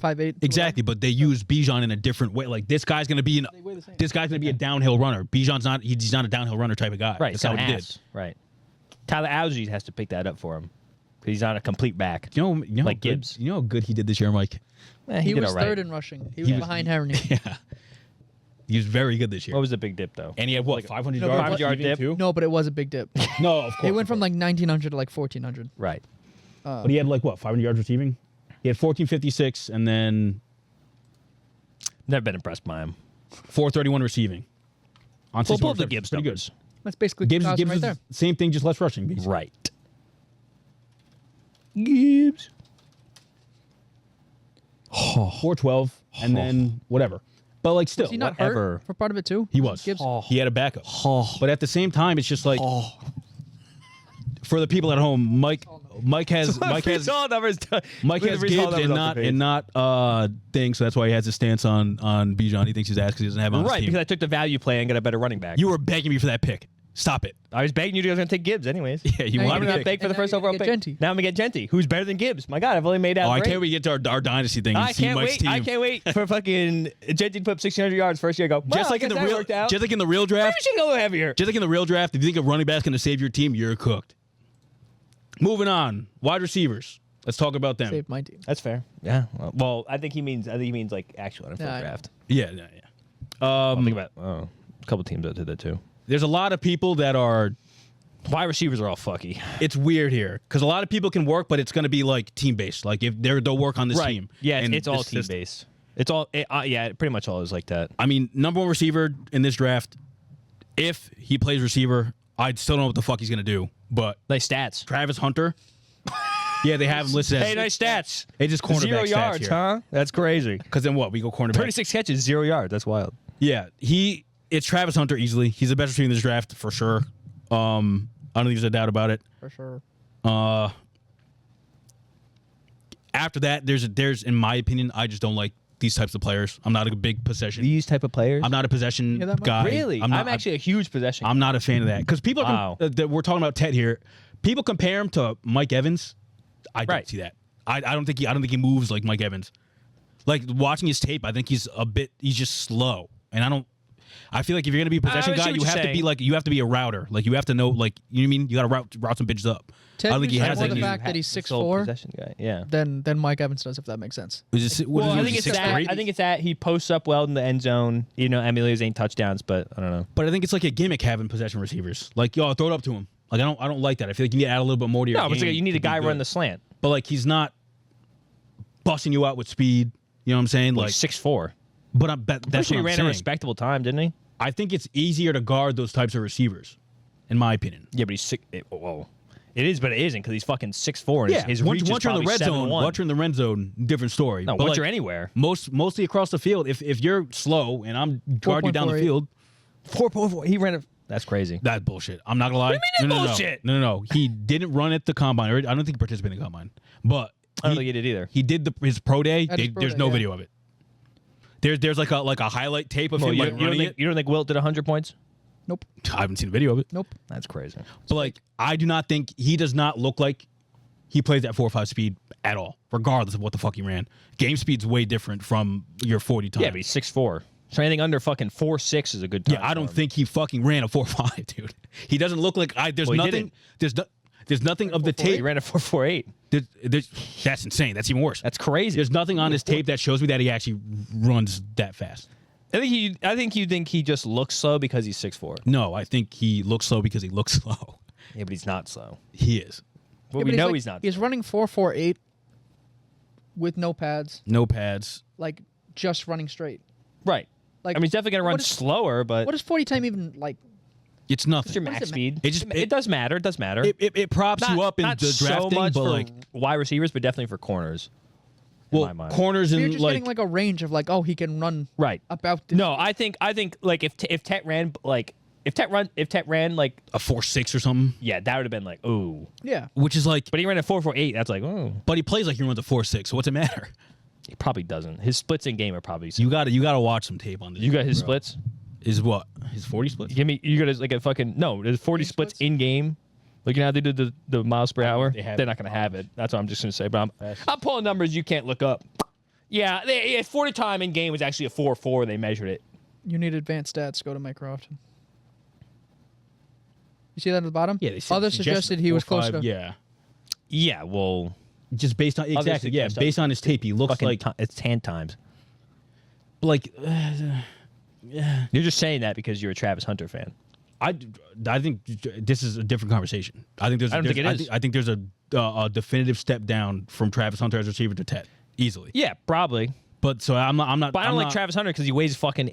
C: 5'8".
A: Exactly, but they use Bijan in a different way. Like this guy's going to be
C: weigh the same.
A: this guy's going to be a downhill runner. Bijan's not. He's not a downhill runner type of guy.
D: Right.
A: That's not what he did.
D: ass. Right. Tyler Algier has to pick that up for him because he's not a complete back.
A: You know how
D: Like
A: good,
D: Gibbs.
A: You know how good he did this year, Mike.
C: He
D: did
C: was
D: all right.
C: third in rushing. He was
A: was-
C: behind Henry.
A: Yeah, he was very good this year.
D: What was the big dip though?
A: And he had what 500
C: No,
A: yards.
D: 500 yard
A: receiving
D: dip?
A: too?
C: No, but it was a big dip.
A: No, of course.
C: It went from like 1,900 to like 1,400.
D: Right.
A: But he had like what, 500 yards receiving? He had 1456 and then
D: Never been impressed by him.
A: 431 receiving. On
D: Well,
A: 61
D: pull up the
A: receptions.
D: Gibbs
A: Pretty good.
D: numbers.
C: That's basically
A: Gibbs
C: 2,000 right
A: is
C: there.
A: same thing, just less rushing. Basically.
D: Right. Gibbs.
A: 412 and then whatever. But like still,
C: Was he not
D: whatever.
C: hurt for part of it too?
A: he was.
C: Gibbs.
A: He had a backup. But at the same time, it's just like for the people at home, Mike has Gibbs and not thing, so that's why he has his stance on Bijan. He thinks he's ass because he doesn't have him on his
D: Right,
A: team.
D: because I took the value play and got a better running back.
A: You were begging me for that pick. Stop it.
D: I was begging you guys going to take Gibbs anyways.
A: Yeah, you
C: Now
A: wanted
C: you're
D: I'm
A: to
D: going to
A: pick.
D: beg for the
C: And now
D: first
C: you're
D: overall
C: gonna
D: pick.
C: get Genty.
D: Now I'm going to get Genty, who's better than Gibbs. My God, I've only made out
A: Oh, I
D: great.
A: can't wait to get to our dynasty thing. And
D: I
A: see
D: can't
A: Mike's
D: wait.
A: team.
D: I can't wait for fucking Genty to put up 1,600 yards first year. Go
A: Just like in the real,
D: Just
A: just like in the real
D: maybe
A: draft.
D: we should go heavier.
A: Just like in the real draft, if you think a running back's going to save your team, you're cooked. Moving on, wide receivers. Let's talk about them.
C: Saved my team.
D: That's fair. Yeah. Well, I think he means like actual NFL
C: Yeah, I know.
D: draft.
A: Yeah.
D: Think about a couple teams that did that too.
A: There's a lot of people that are.
D: Wide receivers are all fucky.
A: It's weird here because a lot of people can work, but it's going to be like team based. Like if they'll work on this team.
D: Yeah,
A: And
D: it's all
A: this
D: team
A: system.
D: based. It's all yeah, pretty much all is like that.
A: I mean, number one receiver in this draft. If he plays receiver, I still don't know what the fuck he's going to do. But
D: Nice stats.
A: Travis Hunter. Yeah, they have him listed as.
D: Hey, nice stats.
A: They just cornerback
D: 0
A: stats
D: yards,
A: here.
D: huh? That's crazy.
A: Because then what? We go cornerback.
D: 36 catches, 0 yards. That's wild.
A: Yeah, it's Travis Hunter easily. He's the best receiver in this draft for sure. I don't think there's a doubt about it.
C: For sure.
A: After that, there's in my opinion, I just don't like these types of players. I'm not a big possession.
D: These type of players?
A: I'm not a possession
C: Yeah, that much?
A: guy.
D: Really?
A: I'm not,
D: actually a huge possession.
A: I'm not a fan of that because people
D: Wow.
A: we're talking about Ted here. People compare him to Mike Evans. I don't
D: Right.
A: see that. I don't think he moves like Mike Evans. Like watching his tape, I think he's just slow, and I feel like if you're gonna be a possession
D: I see
A: guy,
D: what
A: you
D: you're
A: have to be
D: saying.
A: like you have to be a router. Like you have to know, like you know what I mean. You got to route some bitches up.
C: Ted
A: I don't think he
C: uses
A: has
C: more
A: that.
C: the
A: in
C: fact
A: him.
C: that he's
D: Sole
C: 6'4"
D: possession guy. Yeah.
C: than Mike Evans does, if that makes sense.
A: Is it, what
D: Well,
A: is he,
D: I think it's
A: 6'3"?
D: that. I think it's that he posts up well in the end zone. You know, Emilio's ain't touchdowns, but I don't know.
A: But I think it's like a gimmick having possession receivers. Like, yo, throw it up to him. Like, I don't like that. I feel like you need to add a little bit more to your
D: No, but
A: game
D: you need
A: to
D: a
A: be
D: guy
A: good.
D: running the slant.
A: But like, he's not busting you out with speed. You know what I'm saying?
D: Like
A: Like,
D: 6'4".
A: but that's
D: Pretty sure
A: what
D: he
A: I'm
D: ran
A: saying.
D: a respectable time, didn't he?
A: I think it's easier to guard those types of receivers, in my opinion.
D: Yeah, but he's sick. Whoa. It is, but it isn't because he's fucking 6'4". And his
A: once
D: reach
A: you're
D: is
A: in the
D: probably
A: red zone,
D: 7'1".
A: once you're in the red zone, different story.
D: No,
A: But
D: once
A: like,
D: you're anywhere.
A: mostly across the field, if you're slow and I'm guarding you down the
C: 4.48.
A: field,
D: 4.4. He ran a. That's crazy.
A: that's bullshit. I'm not gonna lie.
D: What do you mean that's bullshit?
A: No. He didn't run at the combine. Or I don't think he participated in the combine, but
D: I don't think he did either.
A: He did his pro day.
C: At his pro
A: There's
C: day,
A: no
C: yeah.
A: video of it. There's like a highlight tape of
D: Well,
A: him
D: you,
A: like
D: you don't
A: running
D: think,
A: it.
D: you don't think Wilt did 100 points?
C: Nope.
A: I haven't seen a video of it.
C: Nope.
D: That's crazy.
A: But like, I do not think he does not look like he plays at 4.5 speed at all, regardless of what the fuck he ran. Game speed's way different from your 40 time.
D: Yeah, but he's 6'4". So anything under fucking 4'6" is a good time.
A: Yeah, I don't
D: for him.
A: think he fucking ran a 4.5, dude. He doesn't look like There's
D: Well, he
A: nothing.
D: didn't.
A: There's nothing of the
D: He
A: tape.
D: ran a 4.48.
A: That's insane. That's even worse.
D: That's crazy.
A: There's nothing on his tape that shows me that he actually runs that fast.
D: I think you think he just looks slow because he's 6'4".
A: No, I think he looks slow because he looks slow.
D: Yeah, but he's not slow.
A: He is.
D: But
C: Yeah,
D: we
C: but
D: know
C: like-
D: he's not.
C: He's running 4.48 with no pads,
A: No pads.
C: like just running straight.
D: Right.
C: Like,
D: I mean, he's definitely going to run
C: what is-
D: slower, but
C: What is 40 time even like?
A: It's
D: it's your
A: nothing.
C: What does
D: max
C: it
D: speed.
A: It just-
D: it does matter. It does matter.
A: It props you up in
D: not
A: the
D: so
A: drafting,
D: much
A: but
D: for
A: like,
D: wide receivers, but definitely for corners. in my
A: well,
D: mind.
A: corners
C: You're
A: and
C: just getting like a range of like, oh, he can run
D: Right.
C: about. This.
D: No, I think like if Tet ran like if Tet ran like
A: a 4.6 or something,
D: yeah, that would have been like ooh.
C: Yeah.
A: which is like,
D: But he ran a 4.48. That's like ooh.
A: but he plays like he runs a 4.6. So what's it matter?
D: He probably doesn't. His splits in game are probably.
A: You gotta watch some tape on this.
D: You got his
A: bro.
D: splits.
A: Is what his 40 splits?
D: Give me. You got his like a fucking no. There's 40
C: Game
D: splits
C: splits?
D: in game. Like you know how they did the miles per hour.
A: they have
D: They're
A: it.
D: not gonna have it. That's what I'm just gonna say. But I'm pulling numbers you can't look up. Yeah, 40 time in game was actually a 4.4. They measured it.
C: You need advanced stats. Go to my Croft. You see that at the bottom?
A: Yeah, they said-
C: Others suggested he was
A: 4.5,
C: close to.
A: Yeah,
D: Yeah, well,
A: just based on exactly. Yeah,
D: suggest
A: based on his tape, he looks
D: fucking
A: like
D: it's 10 times.
A: like.
D: You're just saying that because you're a Travis Hunter fan.
A: I think this is a different conversation. I think
D: I don't think it is.
A: I think there's a definitive step down from Travis Hunter as receiver to Tet easily.
D: Yeah, probably.
A: But so I'm not.
D: But I don't like Travis Hunter because he weighs fucking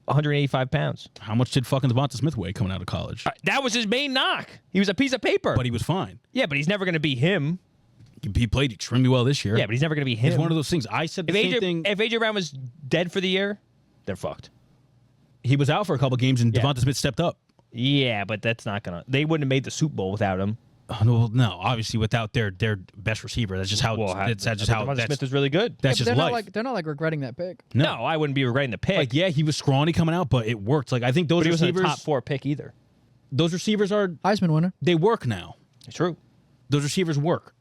D: 185 pounds.
A: How much did fucking Devonta Smith weigh coming out of college?
D: That was his main knock. He was a piece of paper.
A: But he was fine.
D: Yeah, but he's never going to be him.
A: He played extremely well this year.
D: Yeah, but he's never going to be him.
A: It's one of those things. I said the same thing.
D: If AJ Brown was dead for the year, they're fucked.
A: He was out for a couple games, and Devonta Smith stepped up.
D: Yeah, but that's not gonna. They wouldn't have made the Super Bowl without him.
A: No, obviously without their best receiver. That's just how. That's just how.
D: Devonta Smith is really good.
A: That's just
C: they're
A: life.
C: they're not like regretting that pick.
D: No, I wouldn't be regretting the pick.
A: Like, yeah, he was scrawny coming out, but it worked. Like, I think those
D: but he
A: receivers.
D: wasn't a top 4 pick either.
A: Those receivers are.
C: Heisman winner.
A: They work now.
D: It's true.
A: Those receivers work.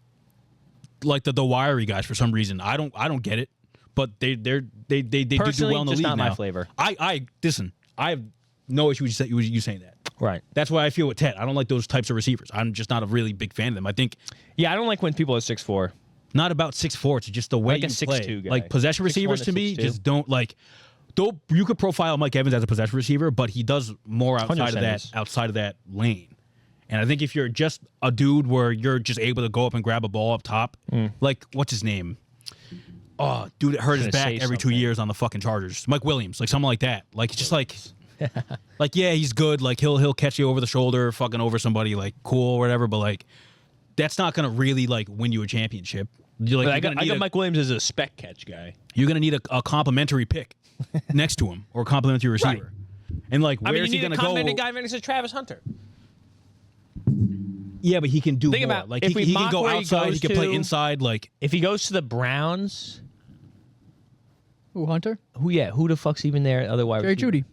A: Like the wiry guys for some reason. I don't get it, but they do well in the
D: just
A: league
D: not
A: now.
D: my flavor.
A: I listen. I have no issue with you saying that.
D: Right.
A: That's why I feel with Tet. I don't like those types of receivers. I'm just not a really big fan of them. I think
D: Yeah, I don't like when people are 6'4".
A: not about 6'4". It's just the way
D: Like a
A: you play.
D: 6'2" guy.
A: Like possession
D: 6'1"
A: receivers
D: to
A: to me
D: 6'2".
A: just don't like. Though you could profile Mike Evans as a possession receiver, but he does more outside of
D: 100%
A: that
D: is.
A: outside of that lane. And I think if you're just a dude where you're just able to go up and grab a ball up top, like what's his name? Oh, dude, it hurt his
D: Gonna
A: back
D: say
A: every 2
D: something.
A: years on the fucking Chargers. Mike Williams, like someone like that. Like it's just like, like yeah, he's good. Like he'll catch you over the shoulder, fucking over somebody, like cool or whatever. But like, that's not gonna really like win you a championship. You're like,
D: I got Mike Williams as a spec catch guy.
A: you're gonna need a complimentary pick next to him or a complimentary receiver. And like,
D: I mean,
A: where's
D: you
A: he
D: need a
A: gonna go?
D: complimented guy next to Travis Hunter.
A: Yeah, but he can do
D: Think
A: more.
D: about
A: like
D: if we
A: he can
D: mock
A: go
D: where he
A: outside. He
D: goes
A: can play
D: to-
A: inside. Like
D: If he goes to the Browns,
C: Who, Hunter?
D: who the fuck's even there? Otherwise,
C: Jerry Judy.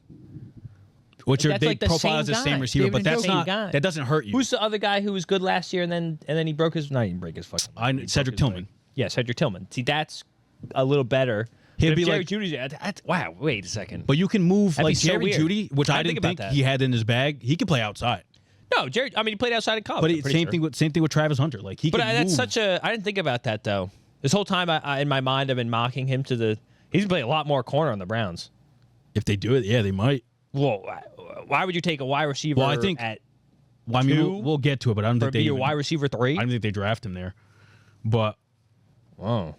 A: which
D: That's
A: they
D: like the
A: profile
D: same
A: as the
D: guy.
A: same receiver, but
C: David
A: that's
C: Njoku.
A: not.
D: Same guy.
A: That doesn't hurt you.
D: Who's the other guy who was good last year and then he broke his? No, he didn't break his fucking. he
A: Cedric
D: broke his
A: Tillman.
D: leg. Yeah, Cedric Tillman. See, that's a little better.
A: He'd
D: But if
A: be
D: Jerry
A: like-
D: Judy's. Wow. Wait a second.
A: But you can move
D: That'd be
A: like
D: so
A: Jerry
D: weird.
A: Judy, which I
D: I didn't
A: didn't
D: think
A: think
D: about that.
A: he had in his bag. He can play outside.
D: No, Jerry. I mean, he played outside in college.
A: But
D: I'm pretty
A: same
D: sure.
A: thing with Travis Hunter. Like he
D: But
A: can
D: that's
A: move.
D: such a. I didn't think about that though. This whole time, in my mind, I've been mocking him to the. He's playing a lot more corner on the Browns.
A: If they do it, yeah, they might.
D: Well, why would you take a wide receiver
A: Well, I think-
D: at
A: Well, I mean,
D: Two?
A: we'll get to it, but I don't
D: for
A: think
D: be
A: they.
D: your
A: Even,
D: wide receiver 3?
A: I don't think they draft him there. But
D: Whoa.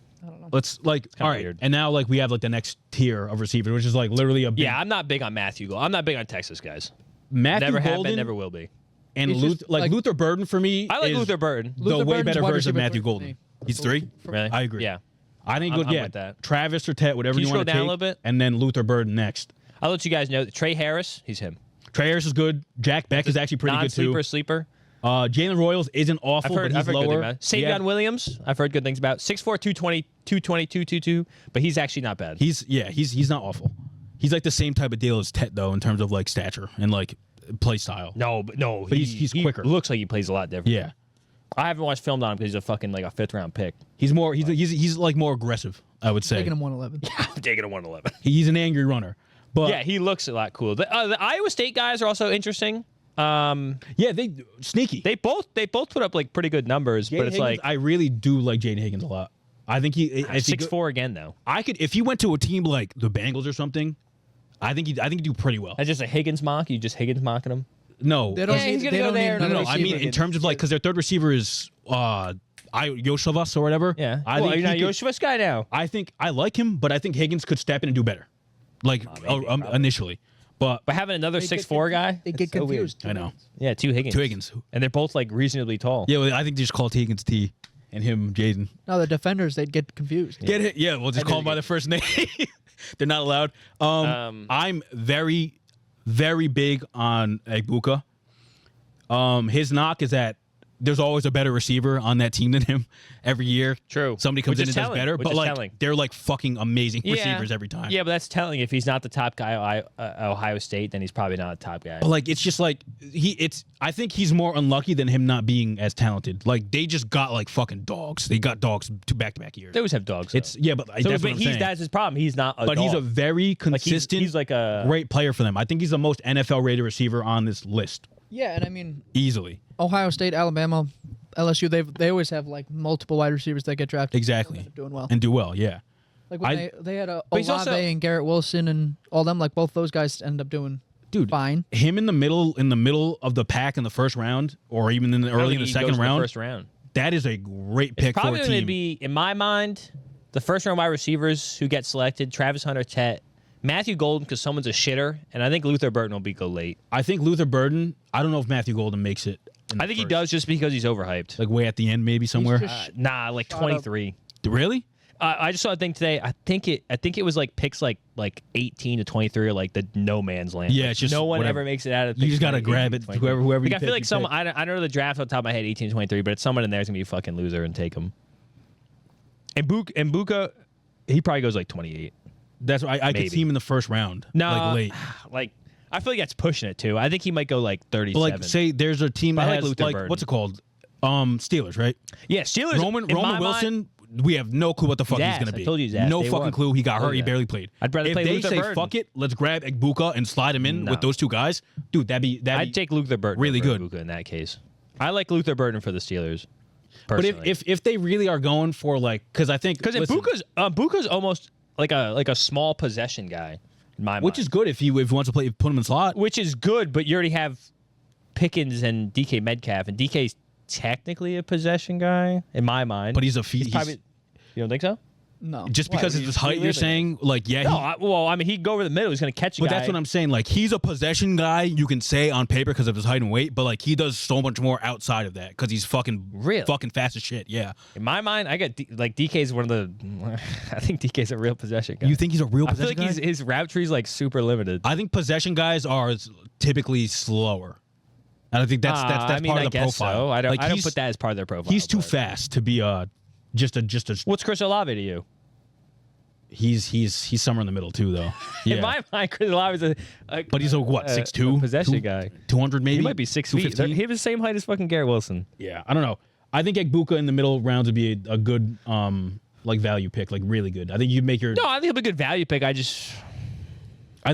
A: let's like all right,
D: weird.
A: and now like we have like the next tier of receivers, which is like literally a big
D: Yeah, I'm not big on Matthew. I'm not big on Texas guys.
A: Matthew
D: Never have
A: Golden
D: been, never will be.
A: and
C: He's just,
A: like
C: like-
A: Luther Burden for me.
D: I like
A: is
D: Luther Burden.
A: The
C: Luther
A: way
C: Burden's
A: better
C: wide
A: version of
C: receiver
A: Matthew
C: 3 for
A: Golden.
C: me.
A: He's 3.
D: Really?
A: I agree.
D: Yeah.
A: I think
D: I'm
A: yeah,
D: with that.
A: Travis or Tet, whatever
D: Can
A: you
D: you
A: want to
D: scroll
A: take,
D: down a little bit?
A: and then Luther Burden next.
D: I'll let you guys know that Trey Harris, he's him.
A: Trey Harris is good. Jack Beck is actually pretty good too.
D: Sleeper.
A: Jalen Royals isn't awful,
D: I've heard
A: but he's
D: good
A: lower.
D: things about. Savion Williams, I've heard good things about. 6'4", 220, 222, but he's actually not bad.
A: He's not awful. He's like the same type of deal as Tet though in terms of like stature and like play style.
D: No,
A: But he's quicker.
D: He looks like he plays a lot different.
A: Yeah,
D: I haven't watched film on him because he's a fucking like a 5th round pick.
A: he's like more aggressive. I would say
C: Taking him 111.
D: I'm taking a 111.
A: he's an angry runner. But
D: Yeah, he looks a lot cool. The Iowa State guys are also interesting.
A: yeah, they sneaky.
D: They both put up like pretty good numbers, but it's like
A: I really do like Jaden Higgins a lot. I think he if he
D: 6'4" again though.
A: I could if he went to a team like the Bengals or something. I think he'd do pretty well.
D: That's just a Higgins mock. You just Higgins mocking him.
A: No,
C: They don't
D: Yeah,
C: need,
D: he's gonna
C: they
D: go
C: don't
D: there.
C: need
A: no,
C: another
A: I mean
C: receiver.
A: in terms of like because their third receiver is Yoshavas or whatever.
D: Yeah.
A: I
D: well,
A: think
D: you're not
A: he
D: a
A: could-
D: Yoshivas guy now.
A: I think I like him, but I think Higgins could step in and do better, like
D: probably.
A: initially. But
D: But having another
C: They get
D: 6'4" guy,
C: They get
D: that's so weird.
C: confused.
A: I know
D: Yeah, 2 Higgins.
A: 2 Higgins.
D: And they're both like reasonably tall.
A: Yeah, well, I think they just call Higgins T and him Jaden.
C: No, the defenders, they'd get confused.
A: Get it? Yeah, we'll just call him by the first name. They're not allowed. I'm very, very big on Egbuka. His knock is that there's always a better receiver on that team than him every year.
D: True.
A: Somebody comes
D: Which
A: in
D: is
A: and does
D: telling,
A: better,
D: which
A: but
D: is
A: like
D: telling.
A: they're like fucking amazing
D: Yeah.
A: receivers every time.
D: Yeah, but that's telling. If he's not the top guy at Ohio State, then he's probably not a top guy.
A: But like it's just like I think he's more unlucky than him not being as talented. Like they just got like fucking dogs. They got dogs back-to-back years.
D: They always have dogs.
A: It's
D: though.
A: yeah, but that's what I'm saying.
D: that's his problem. He's not a
A: But
D: dog.
A: he's a very consistent,
D: he's like a-
A: great player for them. I think he's the most NFL rated receiver on this list
C: Yeah, and I mean,
A: easily.
C: Ohio State, Alabama, LSU, they always have like multiple wide receivers that get drafted.
A: Exactly.
C: End up doing well.
A: And do well, yeah.
C: Like when
A: I-
C: they had
D: But he's
C: Olave
D: also-
C: and Garrett Wilson and all them, like both those guys end up doing.
A: dude,
C: fine.
A: him in the middle of the pack in the first round, or even in the early in the second round,
D: first round.
A: that is a great pick
D: It's
A: for
D: probably
A: a
D: going to
A: team.
D: be, in my mind, the first round wide receivers who get selected: Travis Hunter, Tet, Matthew Golden, because someone's a shitter, and I think Luther Burton will go late.
A: I think Luther Burden. I don't know if Matthew Golden makes it.
D: I think he does just because he's overhyped.
A: Like way at the end, maybe somewhere.
C: just
D: Nah, like
C: shot
D: 23.
A: Really?
D: I just saw a thing today. I think it was like picks like 18 to 23 or like the no man's land.
A: Yeah,
D: Like,
A: it's just
D: no one
A: whatever.
D: ever makes it out of.
A: You just
D: got
A: gotta
D: to
A: grab it. Whoever
D: Like,
A: you
D: I feel
A: pick,
D: like
A: you
D: someone.
A: pick.
D: I don't know the draft off the top of my head 18 to 23, but it's someone in there is gonna be a fucking loser and take him. And Buka, he probably goes like 28.
A: That's why I could
D: Maybe.
A: see him in the first round.
D: No,
A: like late.
D: like I feel like that's pushing it too. I think he might go like 37.
A: But like, say there's a team
D: But
A: that
D: I like
A: has
D: Luther
A: like
D: Burden.
A: what's it called? Steelers, right?
D: Yeah, Steelers.
A: Roman
D: in my
A: Wilson.
D: mind-
A: We have no clue what the fuck
D: He's
A: he's
D: ass.
A: gonna
D: I
A: be.
D: told you he's ass.
A: No
D: Day
A: fucking
D: one.
A: clue. He got
D: Told
A: hurt.
D: you
A: He
D: that.
A: barely played.
D: I'd rather
A: if
D: play
A: they
D: Luther
A: say
D: Burden.
A: fuck it, let's grab Egbuka and slide him in
D: No.
A: with those two guys, dude. That'd be
D: I'd take Luther Burton.
A: really
D: over
A: good.
D: Buka in that case. I like Luther Burton for the Steelers.
A: But
D: Personally.
A: if they really are going for like, because I think
D: Because
A: listen,
D: Buka's almost like a small possession guy in my mind.
A: which is good if he wants to play, put him in slot.
D: which is good, but you already have Pickens and DK Metcalf, and DK's technically a possession guy in my mind.
A: But he's a feed.
D: probably. You don't think so?
C: No.
A: Just
C: Why?
A: because
C: What
A: of
C: are
A: his
C: you
A: height, you're
C: living?
A: saying like yeah.
D: No, I mean he'd go over the middle. He's going to catch a
A: But
D: guy.
A: that's what I'm saying. Like he's a possession guy, you can say on paper because of his height and weight, but like he does so much more outside of that because he's fucking
D: Really?
A: fucking fast as shit. Yeah.
D: In my mind, I got like DK's one of the. I think DK's a real possession guy.
A: You think he's a real
D: I feel
A: possession
D: like
A: guy?
D: his route tree's like super limited.
A: I think possession guys are typically slower, and I think that's
D: I mean,
A: part
D: I
A: of the
D: guess
A: profile.
D: So. I don't.
A: Like,
D: I don't
A: he's-
D: put that as part of their profile.
A: He's too
D: but-
A: fast to be just a.
D: What's Chris Olave to you?
A: He's somewhere in the middle too, though. Yeah.
D: In my mind, Chris Olave is a
A: But he's a what, 6'2"?
D: possession guy.
A: 200 maybe.
D: He might be 6 feet.
A: 215?
D: He has the same height as fucking Garrett Wilson.
A: Yeah, I don't know. I think Egbuka in the middle rounds would be a good like value pick, like really good. I think you'd make your.
D: No, I think he'll be a good value pick. I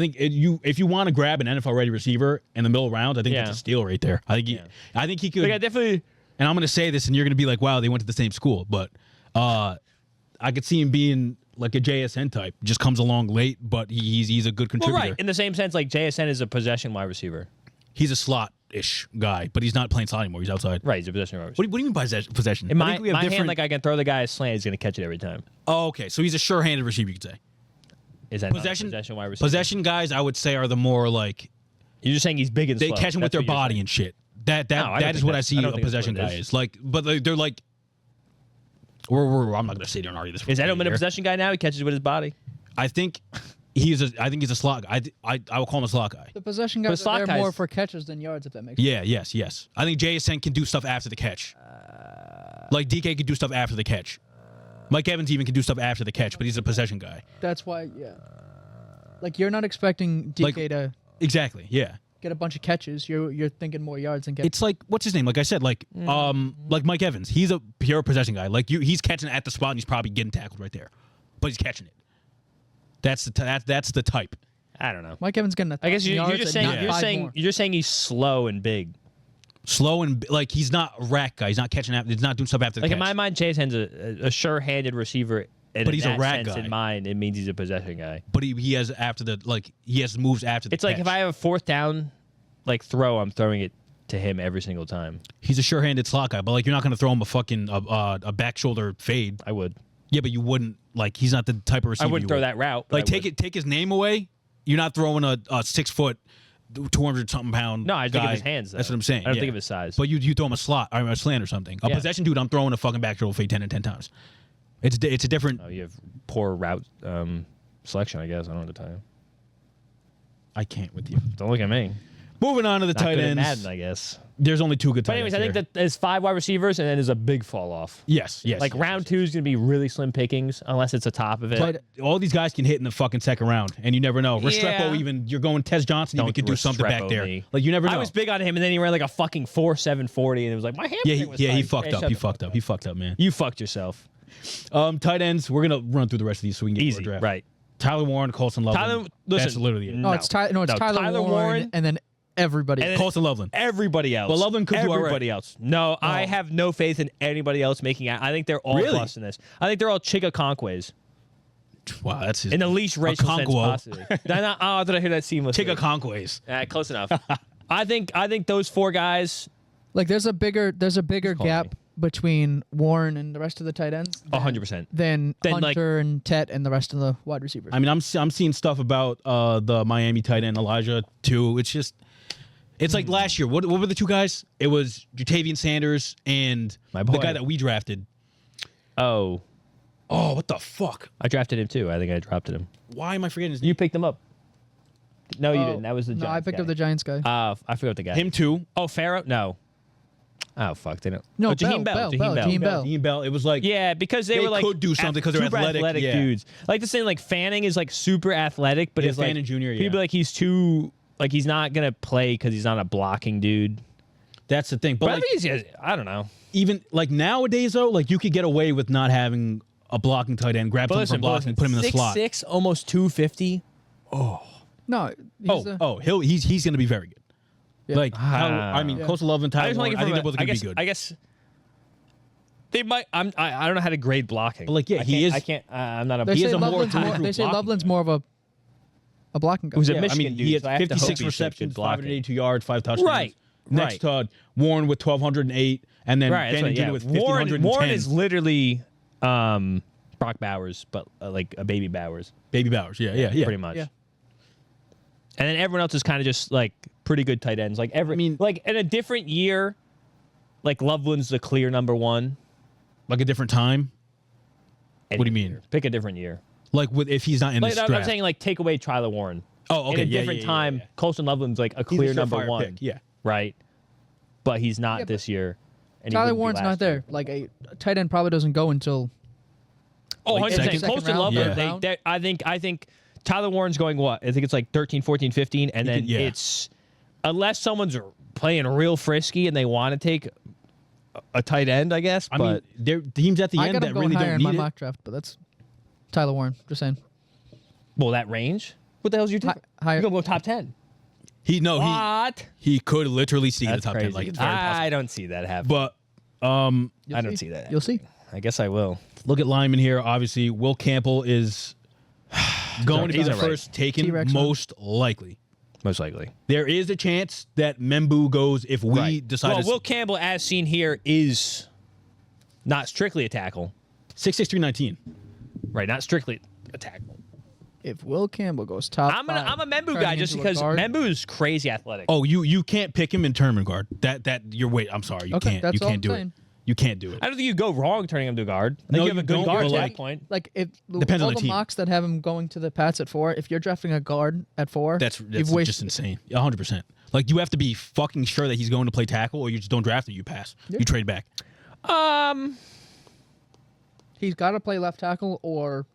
A: think if you want to grab an NFL ready receiver in the middle rounds, I think that's a steal right there. I think he could.
D: I definitely.
A: And I'm going to say this, and you're going to be like, "Wow, they went to the same school," but I could see him being like a JSN type. Just comes along late, but he's a good
D: Well,
A: contributor.
D: right. In the same sense, like JSN is a possession wide receiver.
A: He's a slot-ish guy, but he's not playing slot anymore. He's outside.
D: Right. He's a possession wide receiver.
A: What do you mean by possession?
D: In
A: I
D: my,
A: think we have
D: my hand,
A: different.
D: like I can throw the guy a slant, he's going to catch it every time.
A: Oh, okay. So he's a sure-handed receiver, you could say.
D: Is that
A: Possession,
D: not a possession wide receiver?
A: possession guys, I would say, are the more like
D: You're just saying he's big and
A: they
D: slow.
A: catch him with
D: That's
A: their
D: what you're
A: body
D: saying.
A: and shit. That
D: No, I don't
A: that is
D: think
A: what I
D: that's-
A: see
D: I don't
A: a
D: think that's
A: possession
D: what it
A: guy
D: is.
A: is. Like, but they're like. I'm not gonna sit here and argue this.
D: Is Edelman a
A: here.
D: possession guy now? He catches with his body.
A: I think he's a slot guy. I will call him a slot guy.
C: The possession
D: But
C: guys
D: slot
C: are there more
D: guys-
C: for catches than yards, if that makes
A: Yeah, yes. I think JSN can do stuff after the catch. Like DK can do stuff after the catch. Mike Evans even can do stuff after the catch, but he's a possession guy.
C: sense. That's why, yeah. Like, you're not expecting DK
A: Like-
C: to
A: Exactly. Yeah.
C: get a bunch of catches. You're thinking more yards and get.
A: It's like what's his name? Like I said, like Mike Evans. He's a pure possession guy. Like he's catching it at the spot and he's probably getting tackled right there, but he's catching it. That's the type.
D: I don't know.
C: Mike Evans getting
D: I guess you're
C: yards
D: just
C: and
D: saying
C: not five more.
D: you're just saying he's slow and big.
A: Slow and like he's not a rack guy. He's not catching after. He's not doing stuff after the
D: Like
A: catch.
D: in my mind, Chase Hen's a sure-handed receiver. And
A: But
D: in
A: he's a
D: that
A: rat
D: sense,
A: guy.
D: In mind, it means he's a possession guy.
A: But he has after the like he has moves after the
D: It's like
A: catch.
D: if I have a fourth down, like throw, I'm throwing it to him every single time.
A: He's a sure-handed slot guy, but like you're not gonna throw him a fucking a back shoulder fade.
D: I would.
A: Yeah, but you wouldn't like he's not the type of receiver.
D: I wouldn't
A: you
D: throw
A: would.
D: that route. but
A: Like
D: I would.
A: take his name away. You're not throwing a 6 foot, 200 something pound.
D: No, I think of
A: guy.
D: his hands.
A: That's
D: though.
A: what I'm saying.
D: I don't
A: yeah.
D: think of his size.
A: But you throw him a slot or a slant or something. A
D: Yeah.
A: possession dude, I'm throwing a fucking back shoulder fade 10 and 10 times. It's a different.
D: Oh, you have poor route selection, I guess. I don't know what to tell you.
A: I can't with you.
D: Don't look at me.
A: Moving on to the
D: Not
A: tight
D: good at
A: ends.
D: Madden, I guess.
A: There's only two good tight
D: But anyways,
A: ends.
D: I think
A: here.
D: that there's 5 wide receivers, and then there's a big fall off.
A: Yes.
D: Like round 2 is going to be really slim pickings, unless it's the top of it.
A: But all these guys can hit in the fucking second round, and you never know. Restrepo
D: Yeah.
A: even, you're going Tez Johnson, even
D: Don't
A: could do something back
D: Restrepo
A: there.
D: me.
A: Like you never know.
D: I was big on him, and then he ran like a fucking 4.740, and it was like my hamstring
A: yeah,
D: was
A: he
D: tight.
A: fucked
D: Hey,
A: up.
D: shut
A: He
D: the
A: fucked
D: fuck
A: up. He fucked up, man.
D: You fucked yourself.
A: Tight ends. We're gonna run through the rest of these so we can get to
D: Easy,
A: our draft.
D: right?
A: Tyler Warren, Colson Loveland.
D: Tyler,
A: That's
D: listen,
A: literally it.
C: No, it's Tyler Warren and then everybody.
D: And then-
A: Colson Loveland.
D: Everybody else.
A: Well, Loveland could do all right.
D: everybody else. No, I have no faith in anybody else making it. I think they're all
A: Really?
D: busting this. I think they're all Chica Conquays.
A: Wow, that's his,
D: in the least racial sense
A: Okonkwo.
D: possible. Did I hear that seamless?
A: Take Okonkwo's.
D: Close enough. I think those four guys.
C: Like there's a bigger
D: call
C: gap
D: me.
C: between Warren and the rest of the tight ends.
D: 100%.
C: Than
D: Then,
C: Hunter and Tet and the rest of the wide receivers.
A: I mean, I'm seeing stuff about the Miami tight end Elijah too. It's just, it's like last year. What were the two guys? It was Jatavian Sanders and
D: My boy.
A: the guy that we drafted.
D: Oh,
A: Oh, what the fuck?
D: I drafted him too. I think I drafted him.
A: Why am I forgetting his name?
D: You picked him up. No, you
C: Oh,
D: didn't. That was the Giants
C: No, I picked
D: guy.
C: up the Giants guy.
D: I forgot the guy.
A: Him too.
D: Oh, Pharaoh? No. Oh, fuck. They don't.
C: No,
D: oh, Jaheim Bell.
C: Jaheim Bell.
A: Dean Bell. It was like,
D: Yeah, because they were like
A: could do something 'cause they're
D: super
A: athletic, yeah.
D: dudes. Like the saying, like Fanning is like super athletic, but
A: Yeah,
D: it's like
A: Fanning Jr., yeah.
D: people like he's too like he's not gonna play because he's not a blocking dude.
A: that's the thing. But
D: But
A: like,
D: I think he's I don't know.
A: even like nowadays though, like you could get away with not having a blocking tight end, grab someone from blocking, and put him in the slot.
D: 6'6", almost 250.
C: No, he's
A: He's going to be very good.
C: Yeah.
A: Like,
D: Ah.
A: I mean,
C: Yeah.
A: Coastal Love and
D: I
A: Tyler
D: just
A: Warren,
D: want
A: I
D: to
A: think they're both going to be
D: guess,
A: good.
D: I guess they might. I don't know how to grade blocking.
A: But, like, yeah,
D: I
A: he
D: can't-
A: is-
D: I can't. I'm not a.
C: They
A: He
C: say
A: is a more
C: Loveland's
A: high
C: more.
A: group
C: They say
A: blocking
C: Loveland's
A: guy.
C: more of a blocking guy.
D: Who's a
A: Yeah,
D: Michigan
A: I mean,
D: dude.
A: he had
D: so I have to hope
A: 56
D: he's
A: receptions,
D: good blocking.
A: 582 yards, 5 touchdowns.
D: Right.
A: Next to Warren with 1,208, and then
D: Right. That's
A: Fanning
D: right,
A: Jr.
D: yeah.
A: with
D: Warren
A: 1,510.
D: is literally Brock Bowers, but like a baby Bowers,
A: Baby Bowers. Yeah.
D: pretty much.
C: Yeah.
D: And then everyone else is kind of just like pretty good tight ends. Like like in a different year, like Loveland's the clear number one.
A: Like a different time. What do you mean?
D: Year. Pick a different year.
A: Like if he's not in
D: Like,
A: this
D: I'm
A: draft.
D: saying like take away Tyler Warren.
A: Oh, okay.
D: In a
A: Yeah,
D: different
A: yeah,
D: time,
A: yeah.
D: Colston Loveland's like a
A: He's
D: clear
A: a
D: number
A: surefire
D: one.
A: pick, yeah.
D: Right. But he's not
C: Yeah, but
D: this year. And he
C: Tyler
D: wouldn't be
C: Warren's
D: last
C: not
D: year.
C: there. Like a tight end probably doesn't go until
D: Oh,
A: Like
D: 100%.
A: second
D: Colston
C: round,
D: Loveland,
C: third round?
D: I think Tyler Warren's going what? I think it's like 13, 14, 15. And then
A: yeah.
D: it's, unless someone's playing real frisky and they want to take a tight end, I guess.
A: I
D: but
A: mean, there are teams at the
C: I
A: end
C: got
A: that
C: him going
A: really
C: higher
A: don't
C: in my
A: need it.
C: mock draft, but that's Tyler Warren. Just saying.
D: well, that range? What the hell's your top?
C: Higher.
D: You're going to go top 10.
A: What? He could literally see
D: That's
A: the top
D: crazy.
A: 10. Like, it's very possible.
D: I don't see that happen.
A: But
D: I don't see that.
C: You'll see.
D: I guess I will.
A: look at lineman here. Obviously, Will Campbell is going to be
D: He's
A: the
D: all right.
A: first taken,
C: T-Rex,
A: most likely.
D: Most likely.
A: There is a chance that Membu goes if we decide
D: Well,
A: to
D: Will Campbell, as seen here, is not strictly a tackle.
A: 6'6", 319.
D: Right, not strictly a tackle.
C: If Will Campbell goes top,
D: I'm a Membu
C: turning
D: guy just
C: into a
D: because
C: guard.
D: Membu is crazy athletic.
A: Oh, you can't pick him in tournament guard. That you're wait. I'm sorry, you
C: Okay,
A: can't.
C: that's
A: You
C: all
A: can't
C: I'm
A: do
C: saying.
A: it. You can't do it.
D: I don't think you go wrong turning him to guard. I think
A: No,
D: you have a
A: you
D: good
A: don't,
D: guard
A: but,
D: at
A: like-
D: that point.
C: Like if
A: Depends
C: all
A: on the team.
C: mocks that have him going to the Pats at 4, if you're drafting a guard at 4,
A: That's
C: you've wasted.
A: just insane. 100%. Like you have to be fucking sure that he's going to play tackle, or you just don't draft it. You pass.
C: Yeah.
A: You trade back.
C: He's got to play left tackle or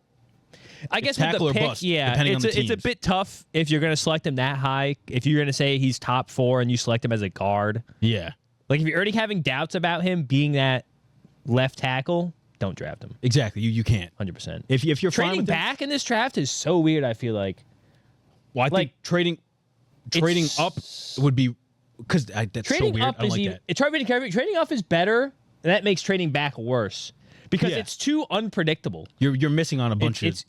D: I guess
A: It's tackle
D: with
A: or
D: the pick,
A: bust,
D: yeah,
A: depending on
D: it's
A: the
D: it's a
A: teams.
D: bit tough if you're going to select him that high. If you're going to say he's top 4 and you select him as a guard,
A: Yeah.
D: like if you're already having doubts about him being that left tackle, don't draft him.
A: Exactly. You can't.
D: 100%.
A: If you're fine
D: Trading
A: with him-
D: back in this draft is so weird. I feel like
A: well, I think
D: like,
A: trading
D: it's-
A: up would be because that's so
D: trading
A: weird.
D: up
A: I don't
D: is
A: like
D: even,
A: that.
D: trading up is better, and that makes trading back worse because
A: Yeah.
D: it's too unpredictable.
A: You're missing on a bunch of.
D: It's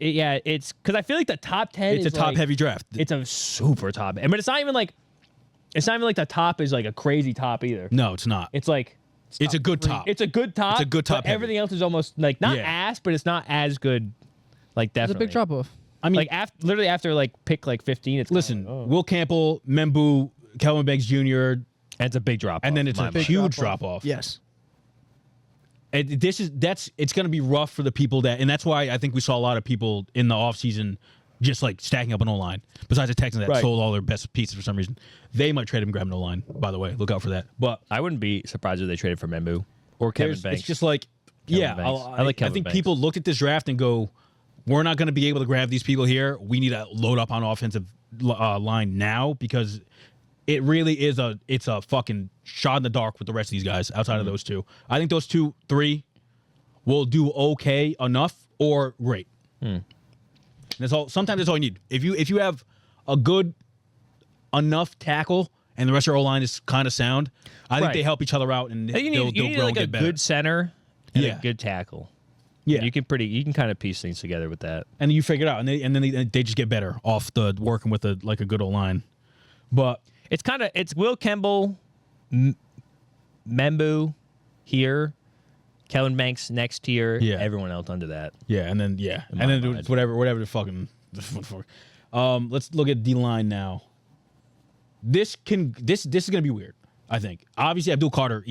D: because I feel like the top 10
A: It's
D: is
A: a top
D: like,
A: heavy draft.
D: It's a super top, but it's not even like the top is like a crazy top either.
A: No, it's not.
D: It's like
A: It's a good top.
D: it's a good top.
A: It's a good top
D: But
A: heavy.
D: everything else is almost like not
A: Yeah.
D: ass, but it's not as good. Like
C: it's a
D: definitely
C: big drop off.
A: I mean,
D: Like literally after like pick like 15, it's
A: listen,
D: kinda like, oh.
A: Will Campbell, Membu, Kelvin Banks Jr.,
D: And it's a big drop,
A: and then it's a
C: Big
A: huge
C: drop-off.
A: drop off.
C: Yes.
A: It's going to be rough for the people and that's why I think we saw a lot of people in the offseason just like stacking up an O-line. Besides the Texans that
D: Right.
A: sold all their best pieces for some reason. They might trade him and grab an O-line, by the way. Look out for that. But
D: I wouldn't be surprised if they traded for Membu or Kevin
A: there's-
D: Banks.
A: it's just like,
D: Banks. I like Kevin
A: think
D: Banks.
A: people looked at this draft and go, we're not going to be able to grab these people here. We need to load up on offensive line now because it really is it's a fucking shot in the dark with the rest of these guys outside of those two. I think those 2, 3 will do okay enough or great. That's all. Sometimes that's all you need. If you have a good enough tackle and the rest of your O line is kind of sound, I think
D: Right.
A: they help each other out and
D: I think you
A: they'll
D: need
A: grow
D: like
A: and
D: a
A: get better.
D: good center and
A: Yeah.
D: a good tackle.
A: Yeah.
D: You can kind of piece things together with that.
A: And you figure it out, and then they just get better off the working with a good old line. But
D: It's Will Kemble, Membu here, Kellen Banks next tier, everyone else under that.
A: yeah, and then it's whatever the fucking. Let's look at D line now. This is gonna be weird. I think obviously Abdul Carter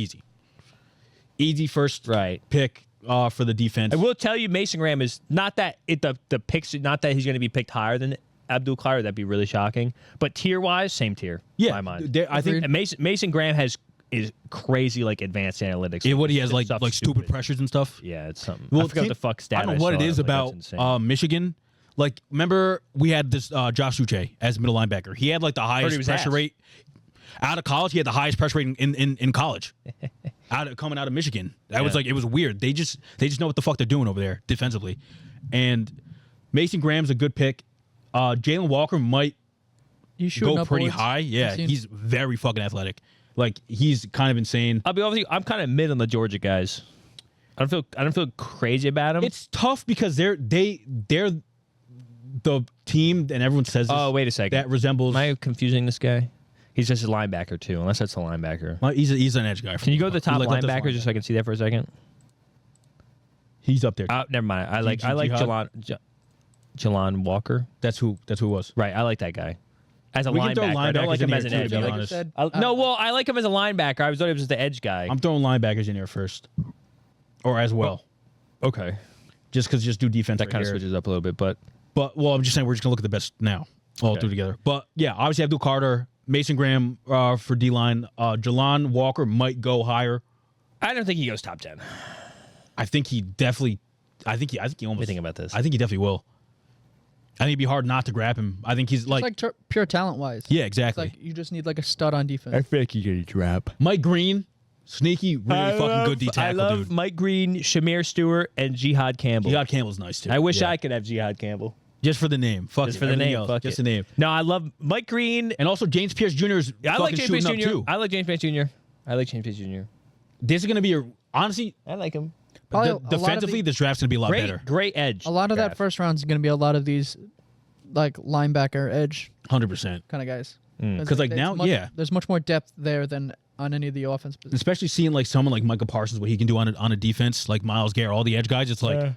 A: easy first pick for the defense.
D: I will tell you, Mason Graham is not that the picks. Not that he's going to be picked higher than Abdul Carter. That'd be really shocking. But tier wise, same tier.
A: Yeah,
D: in my mind.
A: I think
D: and Mason Graham is crazy like advanced analytics.
A: Yeah, what he has like stupid pressures and stuff.
D: Yeah, it's something.
A: Well,
D: I forgot what the fuck stat.
A: I don't know what it is about Michigan. Like, remember we had this Josh Uche as middle linebacker. He had like the highest pressure rate out of college. He had the highest pressure rate in college. Coming out of Michigan, that was like, it was weird. They just know what the fuck they're doing over there defensively. And Mason Graham's a good pick. Jalen Walker might go pretty high. Yeah, he's very fucking athletic. Like, he's kind of insane.
D: I'll be honest with you, I'm kind of mid on the Georgia guys. I don't feel crazy about them.
A: It's tough because they're the team, and everyone says this,
D: oh, wait a second,
A: that resembles.
D: Am I confusing this guy? He's just a linebacker too, unless that's a linebacker.
A: He's an edge guy.
D: Can you go to the top linebacker just so I can see that for a second?
A: He's up there.
D: Never mind. I like Jalon Walker.
A: That's who it was.
D: Right. I like that guy as a
A: We can throw
D: linebacker. I don't like him as an
A: linebackers in
D: edge.
A: here, to be
D: I
A: honest.
D: like I like him as a linebacker. I thought he was just the edge guy.
A: I'm throwing linebackers in here first, or as well.
D: Okay.
A: Just do defense.
D: That kind of switches up a little bit, but
A: I'm just saying we're just gonna look at the best now, all through together. But yeah, obviously Abdul Carter, Mason Graham for D line. Jalon Walker might go higher.
D: I don't think he goes top 10.
A: I think he definitely. I think he almost.
D: What do you think about this?
A: I think he definitely will. I think it'd be hard not to grab him. I think he's
C: It's like pure talent wise.
A: Yeah, exactly.
C: It's like you just need like a stud on defense.
D: feel like you get a drop.
A: Mike Green, sneaky, really fucking good D tackle.
D: I love
A: dude.
D: Mike Green, Shamir Stewart, and Jihad Campbell.
A: Jihad Campbell's nice too.
D: I wish I could have Jihad Campbell.
A: Just for the name. Fuck
D: Just
A: it.
D: for the
A: Everything
D: name.
A: else,
D: Fuck
A: just
D: it.
A: the name.
D: No, I love Mike Green.
A: And also James Pierce Jr. is
D: I like James Pierce
A: shooting
D: Jr.
A: up too.
D: I like James Pierce Jr. I like James Pierce Jr.
A: This is going to be honestly,
D: I like him.
C: Probably a lot of
A: defensively, this draft's going to be a lot better.
D: Great edge.
C: A lot of that first round is going to be a lot of these, like linebacker edge
A: 100%.
C: kind of guys.
A: Because like now,
C: there's much more depth there than on any of the offense positions.
A: Especially seeing like someone like Micah Parsons, what he can do on a defense, like Myles Garrett, all the edge guys. It's like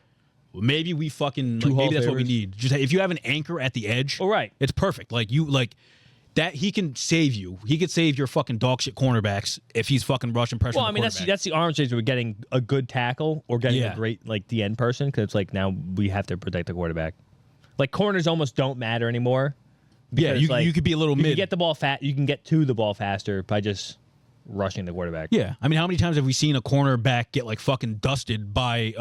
A: maybe we fucking maybe that's what we need. Just if you have an anchor at the edge, it's perfect. Like you that he can save you. He could save your fucking dog shit cornerbacks if he's fucking rushing pressure.
D: Well, I mean that's the arm stage. We're getting a good tackle or getting a great like the end person because it's like now we have to protect the quarterback. Like corners almost don't matter anymore.
A: Yeah, you could be a little mid.
D: You can get the ball You can get to the ball faster by just rushing the quarterback.
A: Yeah, I mean, how many times have we seen a cornerback get like fucking dusted by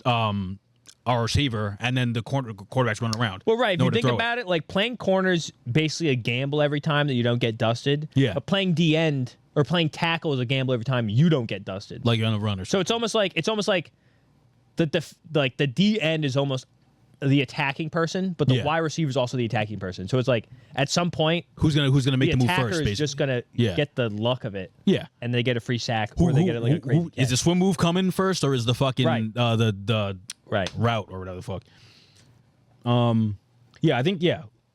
A: our receiver, and then the quarterback's running around?
D: Well, right. If you think about it, like playing corners basically a gamble every time that you don't get dusted.
A: Yeah.
D: But playing D end or playing tackle is a gamble every time you don't get dusted.
A: Like you're on a runner.
D: So it's almost like the D end is almost the attacking person, but the wide receiver is also the attacking person. So it's like at some point,
A: who's gonna make the move first?
D: Attacker is just gonna get the luck of it.
A: Yeah,
D: and they get a free sack or they get like a great.
A: Is the swim move coming first, or is the fucking the route or whatever the fuck? Yeah, I think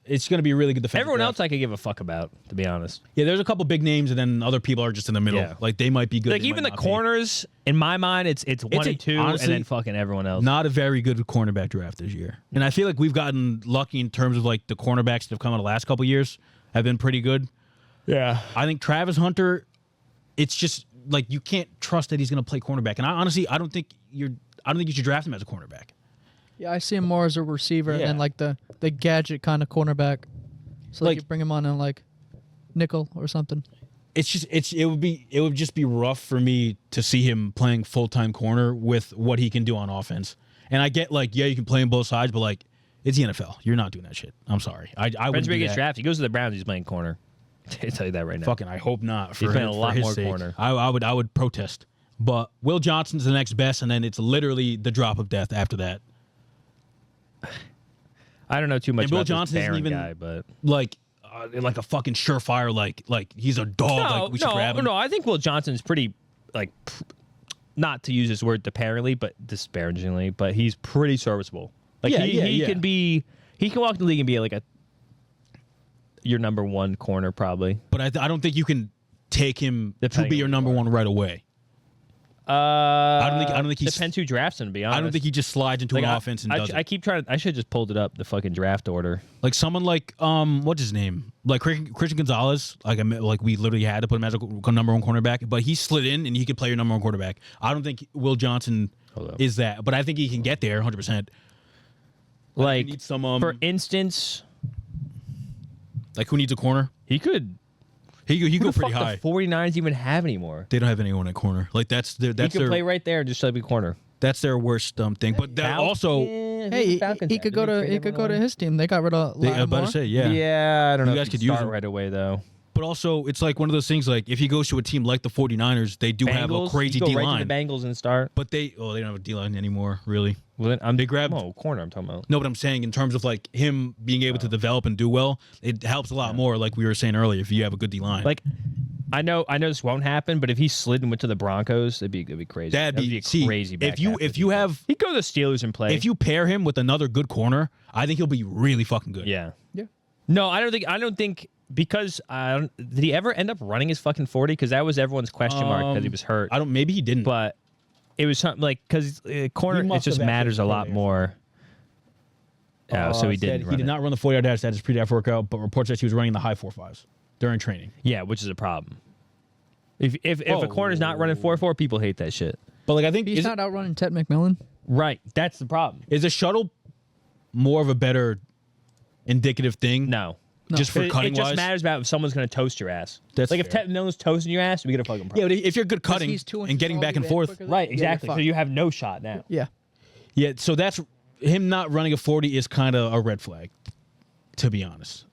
A: it's gonna be a really good defense.
D: Everyone else I could give a fuck about, to be honest.
A: Yeah, there's a couple big names, and then other people are just in the middle. Yeah. Like they might be good.
D: Like even the corners, in my mind, it's 1 and 2, honestly, and then fucking everyone else.
A: Not a very good cornerback draft this year, and I feel like we've gotten lucky in terms of like the cornerbacks that have come in the last couple of years have been pretty good.
D: Yeah,
A: I think Travis Hunter, it's just like you can't trust that he's gonna play cornerback, and I don't think you should draft him as a cornerback.
C: Yeah, I see him more as a receiver and like the gadget kind of cornerback. So like you bring him on in like nickel or something.
A: It would just be rough for me to see him playing full-time corner with what he can do on offense. And I get like, you can play on both sides, but like it's the NFL. You're not doing that shit. I'm sorry. I wouldn't do that.
D: Drafted. He goes to the Browns, he's playing corner. I tell you that right now.
A: Fucking I hope not.
D: He's playing a lot more corner.
A: I would protest. But Will Johnson's the next best, and then it's literally the drop of death after that.
D: I don't know too much
A: and Will
D: about
A: Johnson
D: this
A: isn't even
D: guy, but
A: like a fucking surefire like he's a dog. Like we should grab him.
D: No, I think Will Johnson's pretty like not to use this word disparagingly, but he's pretty serviceable. Like
A: Yeah,
D: he can be, he can walk the league and be like your number one corner probably.
A: But I don't think you can take him to
D: Depending
A: be your
D: on
A: number
D: who you
A: one right away. I don't think he's.
D: Depends who drafts him. To be honest,
A: I don't think he just slides into an offense and does it.
D: I keep trying. I should have just pulled it up, the fucking draft order.
A: Like someone like what's his name? Like Christian Gonzalez. Like we literally had to put him as a number one cornerback, but he slid in and he could play your number one quarterback. I don't think Will Johnson is that, but I think he can get there 100%.
D: Like
A: need some,
D: for instance,
A: like who needs a corner?
D: he could.
A: He go pretty
D: fuck
A: high.
D: The 49ers even have anymore.
A: They don't have anyone at corner. Like that's
D: He could play right there and just be corner.
A: That's their worst thing. But that also,
C: Hey, he could go to his team. They got rid of
A: I'm about
C: Lattimore.
A: to say,
D: Yeah, I don't know.
A: You guys
D: if
A: could
D: he'd
A: use
D: start
A: him.
D: right away though.
A: but also it's like one of those things. Like if he goes to a team like the 49ers, they do have a
D: Bengals,
A: crazy
D: you go
A: D
D: right
A: line.
D: to the Bengals and start.
A: But they don't have a D line anymore, really.
D: Well, then
A: They grabbed-
D: corner. I'm talking about.
A: No, but I'm saying in terms of like him being able to develop and do well, it helps a lot more. Like we were saying earlier, if you have a good D line,
D: Like, I know this won't happen, but if he slid and went to the Broncos, it'd be crazy.
A: that'd be
D: a crazy. back half
A: if you have
D: he'd go to the Steelers and play.
A: if you pair him with another good corner, I think he'll be really fucking good.
D: yeah.
C: Yeah.
D: No, I don't think because did he ever end up running his fucking 40? Because that was everyone's question mark because he was hurt.
A: Maybe he didn't.
D: But it was something like because corner
B: must
D: it just
B: have
D: matters a
B: actually
D: lot
B: played
D: more. So he didn't.
A: He did not run the 40-yard dash. That is pre-draft workout, but reports that he was running the high 4.5s during training.
D: Yeah, which is a problem. If a corner's not running 4.4, people hate that shit.
A: But like I think
C: He's not outrunning Ted McMillan.
D: Right, that's the problem.
A: is a shuttle more of a better indicative thing?
D: No.
A: Just for
D: It
A: cutting
D: just
A: wise.
D: matters about if someone's going to toast your ass.
A: That's
D: like if
A: fair.
D: Ted McMillan's toasting your ass, we get a fucking
A: Yeah,
D: problem.
A: but if you're good cutting
C: he's 2
A: and
C: inches
A: getting
C: tall,
A: back and
C: you
A: forth,
C: quicker than-
D: Right,
C: Yeah,
D: exactly.
C: you're
D: So you have no shot now.
C: Yeah.
A: yeah. So that's him not running a 40 is kind of a red flag, to be honest.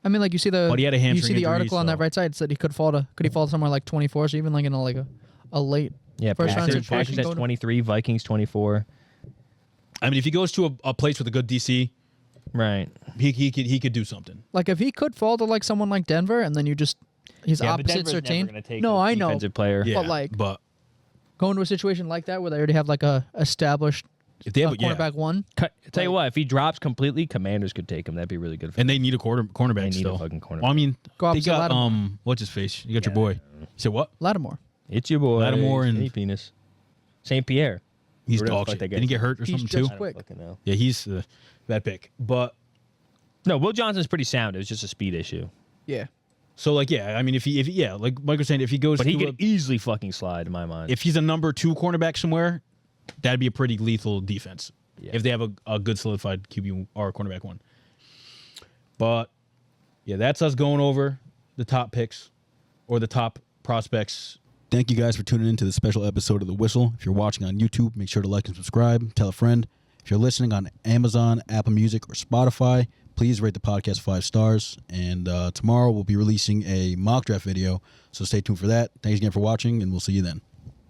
C: I mean, like you see
A: But he had a
C: you
A: hamstring
C: see the
A: injury,
C: article on that
A: so-
C: right side. It said he could he fall somewhere like 24, so even like in a late
D: Yeah,
C: first round
D: Packers
C: situation.
D: at
C: going to-
D: 23, Vikings 24.
A: I mean, if he goes to a place with a good DC,
D: Right.
A: he could do something.
C: Like if he could fall to like someone like Denver, and then he's
D: Yeah, but
C: opposite
D: Denver's never
C: Surtain.
D: gonna take
C: No,
D: a
C: I know.
D: defensive player.
A: Yeah,
C: like-
A: but
C: Going to a situation like that where they already have like a established
A: if they have
C: cornerback one.
D: Tell you what, if he drops completely, Commanders could take him. That'd be really good for
A: and they need a cornerback
D: They need a
A: still.
D: fucking cornerback.
A: Well, I mean,
C: Go
A: they
C: opposite
A: got
C: Lattimore.
A: what's his face? You got your boy. You said what?
C: Lattimore.
D: It's your boy.
A: Lattimore and-
D: St. Penis. St. Pierre.
A: He's
D: Where the
A: dog
D: fuck
A: shit.
D: that
A: Didn't he
D: guy's
A: get hurt or
C: He's
A: something
C: just
A: too?
C: quick.
D: Fucking know.
A: Yeah, he's that pick. But
D: No, Will Johnson's pretty sound. It was just a speed issue.
C: Yeah.
A: so like yeah, I mean if like Mike was saying, if he goes
D: But he
A: to
D: could easily fucking slide, in my mind.
A: if he's a number 2 cornerback somewhere, that'd be a pretty lethal defense.
D: Yeah.
A: If they have a good solidified QB or cornerback one. But yeah, that's us going over the top picks or the top prospects. Thank you guys for tuning in to the special episode of The Whistle. If you're watching on YouTube, make sure to like and subscribe. Tell a friend. If you're listening on Amazon, Apple Music, or Spotify, please rate the podcast 5 stars. And tomorrow we'll be releasing a mock draft video, so stay tuned for that. Thanks again for watching, and we'll see you then.